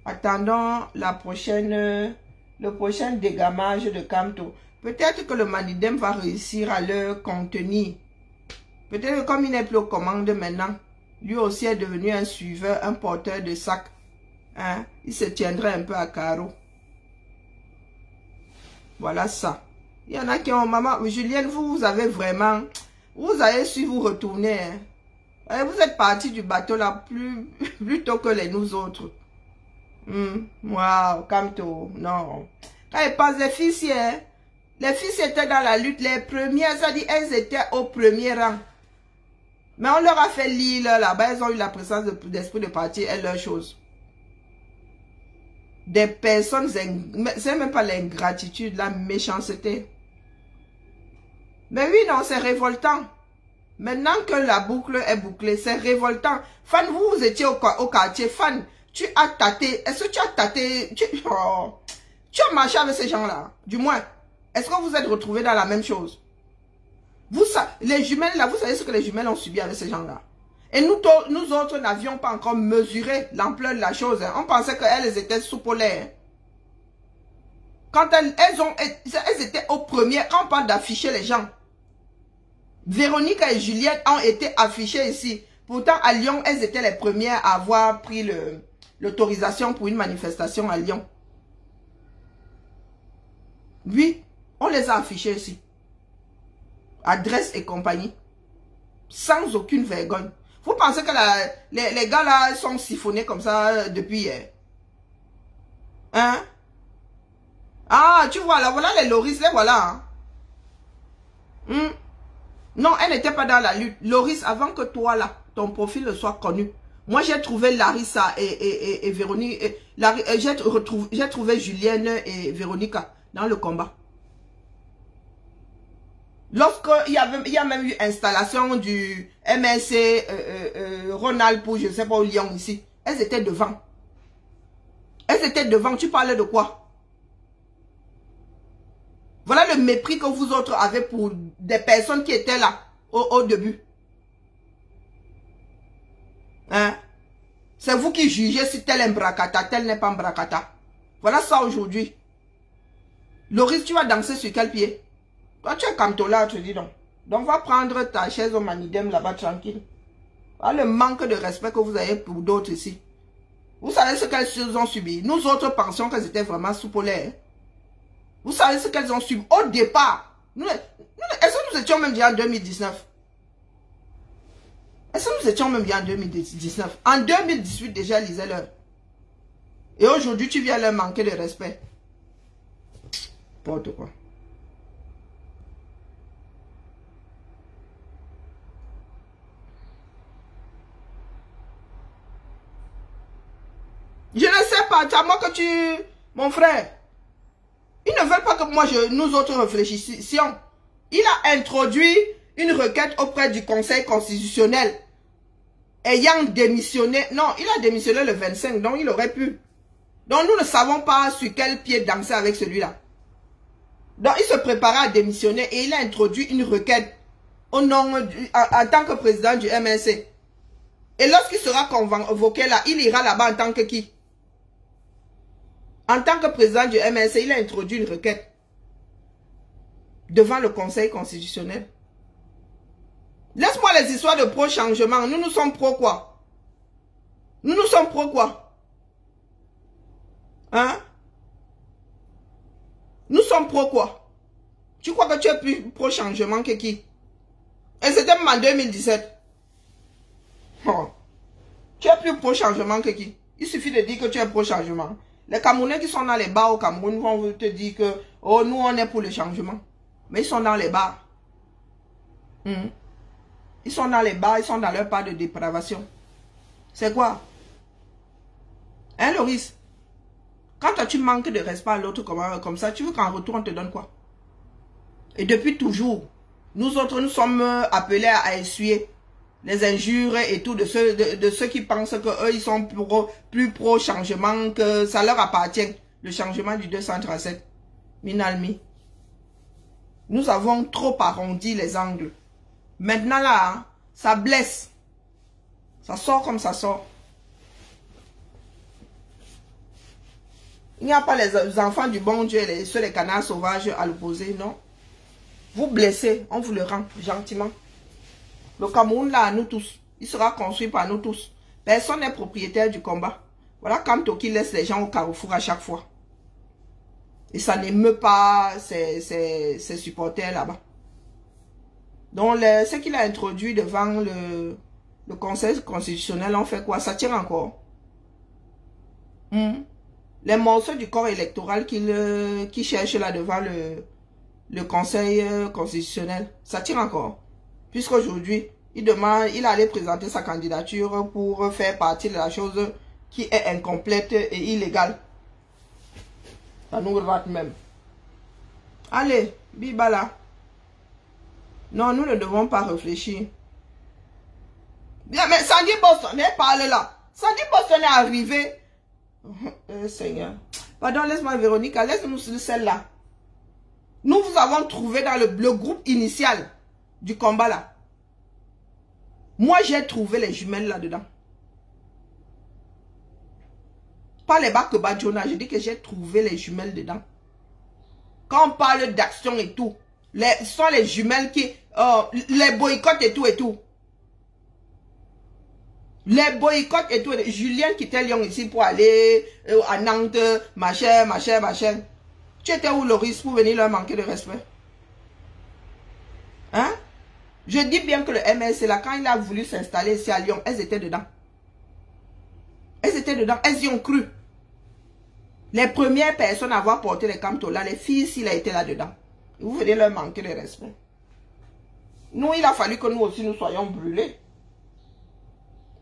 Attendons la prochaine, le prochain dégamage de Kamto. Peut-être que le Manidem va réussir à le contenir. Peut-être que comme il n'est plus aux commandes maintenant, lui aussi est devenu un suiveur, un porteur de sac. Hein? Il se tiendrait un peu à carreau. Voilà ça. Il y en a qui ont, maman, Julienne, vous avez vraiment, vous avez su vous retourner. Hein? Vous êtes parti du bateau là plus tôt que les nous autres. Waouh, Kamto, non. Quand ils passent les filles, hein? Les filles étaient dans la lutte, les premières, ça dit, elles étaient au premier rang. Mais on leur a fait lire là-bas, elles ont eu la présence d'esprit de partir et leur chose. Des personnes, c'est même pas l'ingratitude, la méchanceté. Mais oui, non, c'est révoltant. Maintenant que la boucle est bouclée, c'est révoltant. Fan, vous étiez au quartier, Fan, tu as tâté, est-ce que tu as tâté, tu as marché avec ces gens-là, du moins. Est-ce que vous êtes retrouvés dans la même chose? Vous, les jumelles là, vous savez ce que les jumelles ont subi avec ces gens-là. Et nous autres n'avions pas encore mesuré l'ampleur de la chose. Hein. On pensait qu'elles étaient sous-polaires. Quand elles étaient au premier, quand on parle d'afficher les gens. Véronique et Juliette ont été affichées ici. Pourtant, à Lyon, elles étaient les premières à avoir pris l'autorisation pour une manifestation à Lyon. Oui, on les a affichées ici. Adresse et compagnie. Sans aucune vergogne. Vous pensez que les gars là sont siphonnés comme ça depuis hier? Hein? Ah, tu vois là, voilà les Loris, les voilà. Hein? Non, elle n'était pas dans la lutte. Loris, avant que toi là, ton profil soit connu. Moi j'ai trouvé Larissa et Véronique. J'ai trouvé Julienne et Véronica dans le combat. Lorsqu'il y a même eu installation du MSC Ronald pour je ne sais pas où Lyon ici, elles étaient devant. Elles étaient devant, tu parlais de quoi? Voilà le mépris que vous autres avez pour des personnes qui étaient là au début. Hein? C'est vous qui jugez si tel est un bracata, tel n'est pas un bracata. Voilà ça aujourd'hui. Loris, tu vas danser sur quel pied? Toi, tu es Kamto là, tu dis donc. Donc, va prendre ta chaise au Manidem là-bas tranquille. Voilà le manque de respect que vous avez pour d'autres ici. Vous savez ce qu'elles ont subi. Nous autres pensions qu'elles étaient vraiment sous-polaires. Vous savez ce qu'elles ont subi au départ. Est-ce que nous étions même bien en 2019? Est-ce que nous étions même bien en 2019? En 2018 déjà, lisez-leur. Et aujourd'hui, tu viens leur manquer de respect. N'importe quoi. Je ne sais pas, c'est à moi que tu... Mon frère. Ils ne veulent pas que nous autres réfléchissions. Il a introduit une requête auprès du Conseil constitutionnel. Ayant démissionné. Non, il a démissionné le 25, donc il aurait pu. Donc nous ne savons pas sur quel pied danser avec celui-là. Donc il se préparait à démissionner et il a introduit une requête au nom en tant que président du MNC. Et lorsqu'il sera convoqué là, il ira là-bas en tant que qui? En tant que président du MNC, il a introduit une requête devant le Conseil constitutionnel. Laisse-moi les histoires de pro-changement. Nous sommes pro quoi? Nous sommes pro quoi? Hein? Nous sommes pro quoi? Tu crois que tu es plus pro changement que qui? Et c'était même en 2017. Oh. Tu es plus pro changement que qui? Il suffit de dire que tu es pro changement. Les Camerounais qui sont dans les bars au Cameroun vont te dire que oh, nous on est pour le changement. Mais ils sont dans les bars. Ils sont dans les bars, ils sont dans leur part de dépravation. C'est quoi? Hein, Loris? Quand toi, tu manques de respect à l'autre comme ça, tu veux qu'en retour on te donne quoi? Et depuis toujours, nous autres, nous sommes appelés à essuyer les injures et tout de ceux qui pensent qu'eux, ils sont plus pro changement, que ça leur appartient. Le changement du 237. Minalmi. Nous avons trop arrondi les angles. Maintenant là, hein, ça blesse. Ça sort comme ça sort. Il n'y a pas les enfants du bon Dieu et ceux des canards sauvages à l'opposé, non. Vous blessez, on vous le rend gentiment. Le Cameroun, là, à nous tous, il sera construit par nous tous. Personne n'est propriétaire du combat. Voilà Kamto qui laisse les gens au carrefour à chaque fois. Et ça n'émeut pas ses supporters là-bas. Donc, ce qu'il a introduit devant le Conseil constitutionnel, on fait quoi? Ça tire encore. Les morceaux du corps électoral qui cherchent là devant le Conseil constitutionnel, ça tire encore. Puisqu'aujourd'hui, il allait présenter sa candidature pour faire partie de la chose qui est incomplète et illégale. Ça nous rate même. Allez, Bibala. Non, nous ne devons pas réfléchir. Bien, mais Sandy Boston est parlé là. Sandy Boston est arrivé. Seigneur. Pardon, laisse-moi Véronique, laisse-nous celle-là. Nous vous avons trouvé dans le groupe initial du combat là. Moi, j'ai trouvé les jumelles là-dedans. Pas les bacs Badjona, je dis que j'ai trouvé les jumelles dedans. Quand on parle d'action et tout, ce sont les jumelles qui... les boycotts et tout et tout. Les boycotts et tout. Julien quittait Lyon ici pour aller à Nantes, machin. Tu étais où, Loris, pour venir leur manquer de respect? Hein? Je dis bien que le MLC, là, quand il a voulu s'installer ici à Lyon, elles étaient dedans. Elles étaient dedans, elles y ont cru. Les premières personnes à avoir porté les Kamto là, les filles, s'il a été là-dedans. Vous venez leur manquer de respect. Nous, il a fallu que nous aussi, nous soyons brûlés.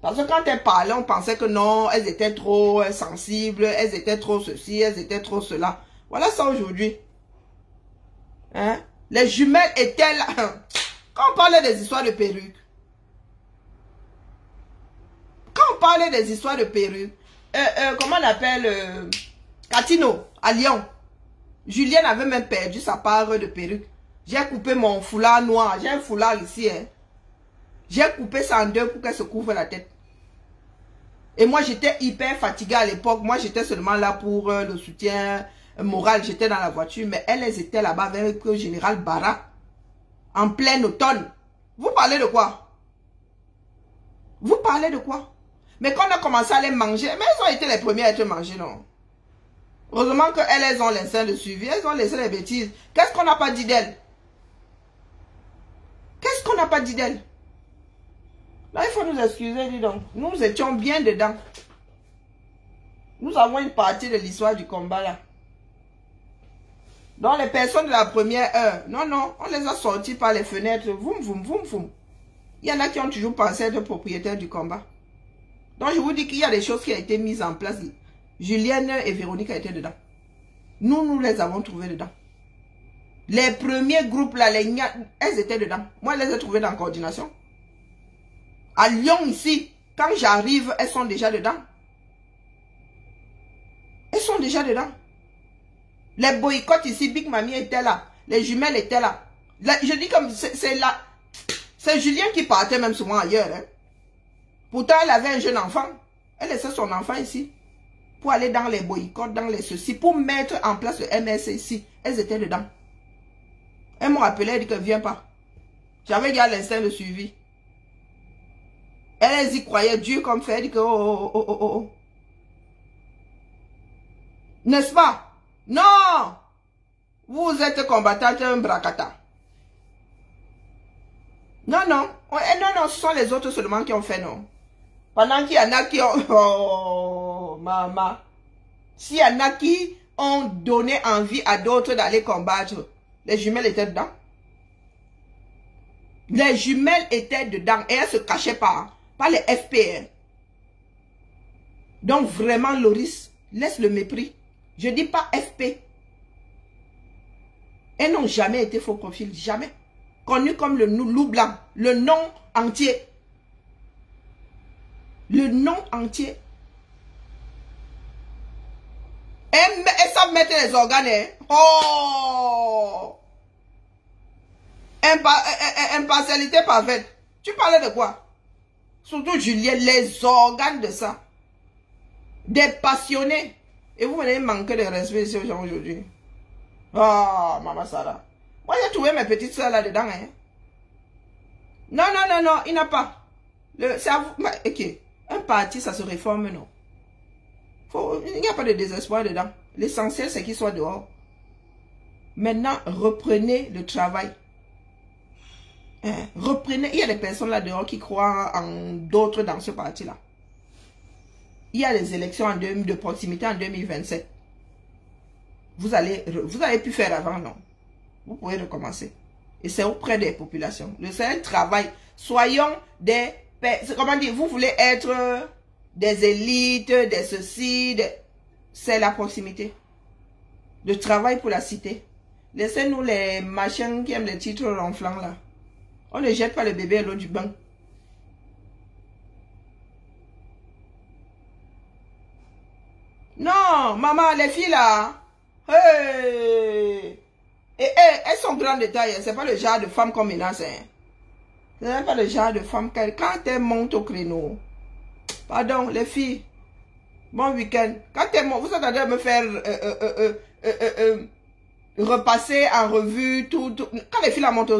Parce que quand elles parlaient, on pensait que non, elles étaient trop sensibles, elles étaient trop ceci, elles étaient trop cela. Voilà ça aujourd'hui. Hein? Les jumelles étaient là. Quand on parlait des histoires de perruques. Comment on appelle Catino, à Lyon. Julien avait même perdu sa part de perruque. J'ai coupé mon foulard noir. J'ai un foulard ici. Hein. J'ai coupé ça en deux pour qu'elle se couvre la tête. Et moi, j'étais hyper fatiguée à l'époque. Moi, j'étais seulement là pour le soutien moral. J'étais dans la voiture. Mais elles étaient là-bas avec le général Barra. En plein automne. Vous parlez de quoi? Vous parlez de quoi? Mais quand on a commencé à les manger, mais elles ont été les premières à être mangées, non? Heureusement qu'elles ont l'instinct de suivi. Elles ont laissé les bêtises. Qu'est-ce qu'on n'a pas dit d'elles? Qu'est-ce qu'on n'a pas dit d'elles? Là, il faut nous excuser, dis donc. Nous étions bien dedans. Nous avons une partie de l'histoire du combat là. Donc, les personnes de la première heure, non, on les a sortis par les fenêtres. Voum. Il y en a qui ont toujours pensé être propriétaires du combat. Donc, je vous dis qu'il y a des choses qui ont été mises en place. Julienne et Véronique étaient dedans. Nous les avons trouvés dedans. Les premiers groupes là, elles étaient dedans. Moi, je les ai trouvées dans la coordination. À Lyon, ici, quand j'arrive, elles sont déjà dedans. Elles sont déjà dedans. Les boycotts ici, Big Mamie était là. Les jumelles étaient là. Je dis comme, c'est là. C'est Julien qui partait même souvent ailleurs. Hein. Pourtant, elle avait un jeune enfant. Elle laissait son enfant ici. Pour aller dans les boycotts, dans les ceci. Pour mettre en place le MS ici. Elles étaient dedans. Elles m'ont appelé, elles dit que viens pas. J'avais gardé l'instinct de suivi. Elles y croyaient Dieu comme fait. Elle dit que N'est-ce pas? Non! Vous êtes combattant un bracata. Non, non. Non, ce sont les autres seulement qui ont fait non. Pendant qu'il y en a qui ont... Oh, maman. S'il y en a qui ont donné envie à d'autres d'aller combattre, les jumelles étaient dedans. Les jumelles étaient dedans et elles se cachaient pas les FPR. Donc vraiment, Loris, laisse le mépris. Je dis pas FP. Elles n'ont jamais été faux profil, jamais. Connu comme le loup blanc, le nom entier. Le nom entier. Elles savent mettre les organes. Hein? Oh! Impartialité parfaite. Tu parlais de quoi? Surtout Julien, les organes de ça. Des passionnés. Et vous venez manquer de respect ici aux gens aujourd'hui. Oh, maman Sarah. Moi, j'ai trouvé mes petites soeurs là-dedans. Hein? Non, non, non, non, il n'a pas. C'est à vous. Ok. Un parti, ça se réforme, non. Il n'y a pas de désespoir dedans. L'essentiel, c'est qu'il soit dehors. Maintenant, reprenez le travail. Hein? Reprenez. Il y a des personnes là dehors qui croient en d'autres dans ce parti-là. Il y a les élections de proximité en 2027. Vous avez pu faire avant, non? Vous pouvez recommencer. Et c'est auprès des populations. Le seul travail. Soyons des... Comment dire? Vous voulez être des élites, des ceci, c'est la proximité. Le travail pour la cité. Laissez-nous les machins qui aiment les titres ronflants là. On ne jette pas le bébé à l'eau du bain. Non, maman, les filles là. Hey! Et elles sont grandes de taille. C'est pas le genre de femme qu'on menace. Hein. Ce n'est pas le genre de femme quand elles montent au créneau. Pardon, les filles. Bon week-end. Quand elles montent, vous attendez à me faire repasser en revue tout. Quand les filles là montent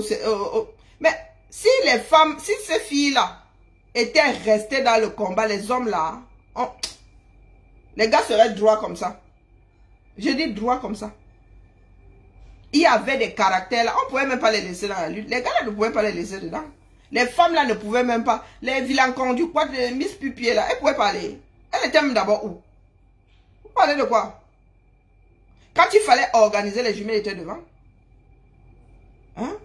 mais si les femmes, si ces filles-là étaient restées dans le combat, les hommes là, les gars seraient droits comme ça. Je dis droits comme ça. Il y avait des caractères là, on ne pouvait même pas les laisser dans la lutte. Les gars là ne pouvaient pas les laisser dedans. Les femmes là ne pouvaient même pas. Les vilains conduits, quoi, de Miss Pupier là, elles pouvaient pas aller. Elles étaient même d'abord où? Vous parlez de quoi? Quand il fallait organiser, les jumelles étaient devant. Hein?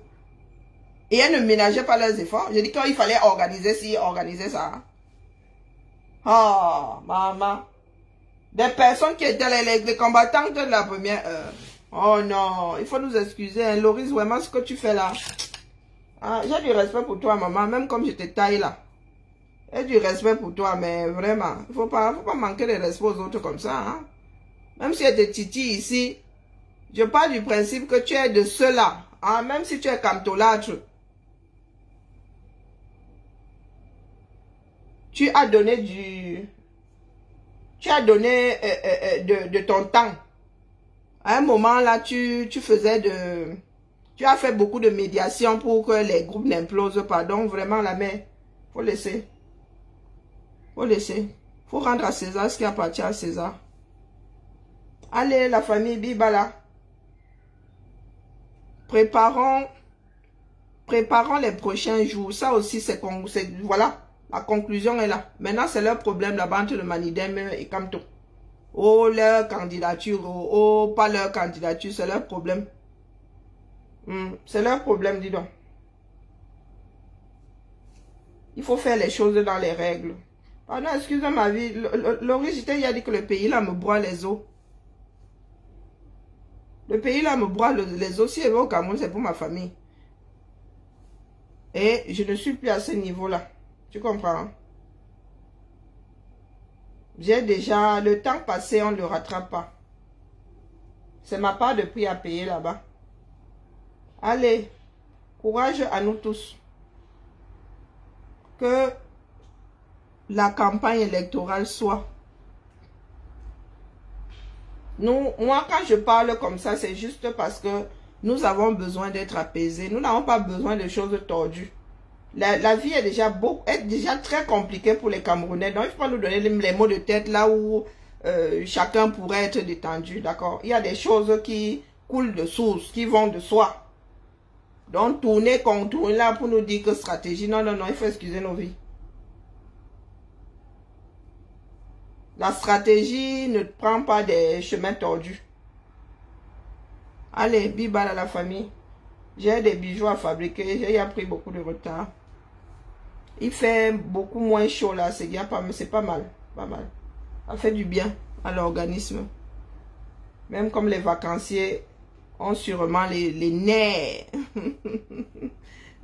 Et elles ne ménageaient pas leurs efforts. Je dis quand il fallait organiser ci, organiser ça. Oh, maman. Des personnes qui étaient les combattantes de la première heure. Oh non, il faut nous excuser. Hein. Loris, vraiment ce que tu fais là. Ah, j'ai du respect pour toi, maman, même comme je te taille là. J'ai du respect pour toi, mais vraiment, il faut pas manquer de respect aux autres comme ça. Hein. Même si elle te titille ici, je pars du principe que tu es de ceux-là. Hein. Même si tu es camtolâtre. Tu as donné de ton temps. À un moment là, tu as fait beaucoup de médiation pour que les groupes n'implosent pas. Donc vraiment la main, faut laisser. Faut laisser. Faut rendre à César ce qui appartient à César. Allez, la famille Bibala. Préparons les prochains jours. Ça aussi, c'est voilà. La conclusion est là. Maintenant, c'est leur problème là-bas entre le Manidem et Kamto. Oh, leur candidature. Oh, pas leur candidature. C'est leur problème. C'est leur problème, dis donc. Il faut faire les choses dans les règles. Pardon, excusez ma vie. Loris, il a dit que le pays là me broie les os. Le pays là me broie les os. Si je vais au Cameroun, c'est pour ma famille. Et je ne suis plus à ce niveau-là. Tu comprends? J'ai déjà... Le temps passé, on ne le rattrape pas. C'est ma part de prix à payer là-bas. Allez, courage à nous tous. Que la campagne électorale soit. Moi, quand je parle comme ça, c'est juste parce que nous avons besoin d'être apaisés. Nous n'avons pas besoin de choses tordues. La vie est déjà très compliquée pour les Camerounais. Donc, il ne faut pas nous donner les mots de tête là où chacun pourrait être détendu. D'accord? Il y a des choses qui coulent de source, qui vont de soi. Donc, tourner, contourner là pour nous dire que stratégie. Non, non, non, il faut excuser nos vies. La stratégie ne prend pas des chemins tordus. Allez, bibal à la famille. J'ai des bijoux à fabriquer. J'ai pris beaucoup de retard. Il fait beaucoup moins chaud là. C'est pas mal. Pas mal. Ça fait du bien à l'organisme. Même comme les vacanciers ont sûrement les nerfs.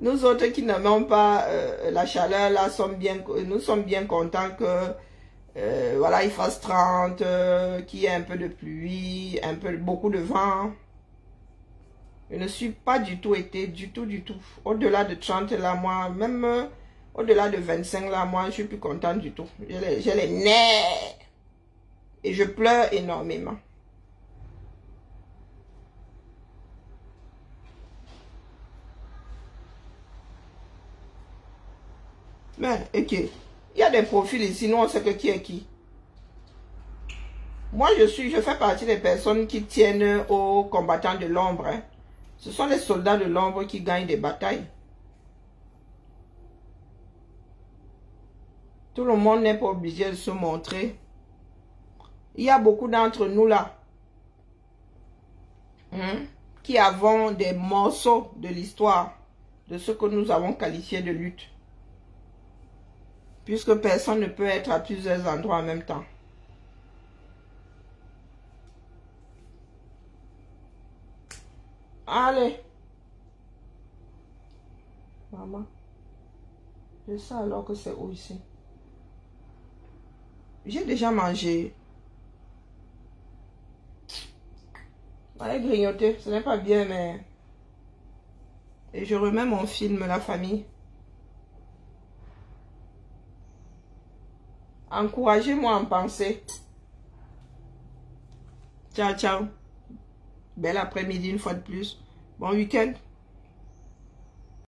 Nous autres qui n'aimons pas la chaleur là, nous sommes bien contents que voilà, il fasse 30, qu'il y ait un peu de pluie, beaucoup de vent. Je ne suis pas du tout été, du tout. Au-delà de 30 là, moi, même au-delà de 25 là, moi, je suis plus contente du tout. J'ai les nerfs. Et je pleure énormément. Mais, ok. Il y a des profils ici, nous on sait que qui est qui. Moi, je fais partie des personnes qui tiennent aux combattants de l'ombre. Hein. Ce sont les soldats de l'ombre qui gagnent des batailles. Tout le monde n'est pas obligé de se montrer. Il y a beaucoup d'entre nous là, qui avons des morceaux de l'histoire, de ce que nous avons qualifié de lutte. Puisque personne ne peut être à plusieurs endroits en même temps. Allez. Maman. Je sais alors que c'est où ici. J'ai déjà mangé. Allez grignoter. Ce n'est pas bien, mais... Et je remets mon film, la famille. Encouragez-moi en pensée. Ciao, ciao. Bel après-midi une fois de plus. Bon week-end.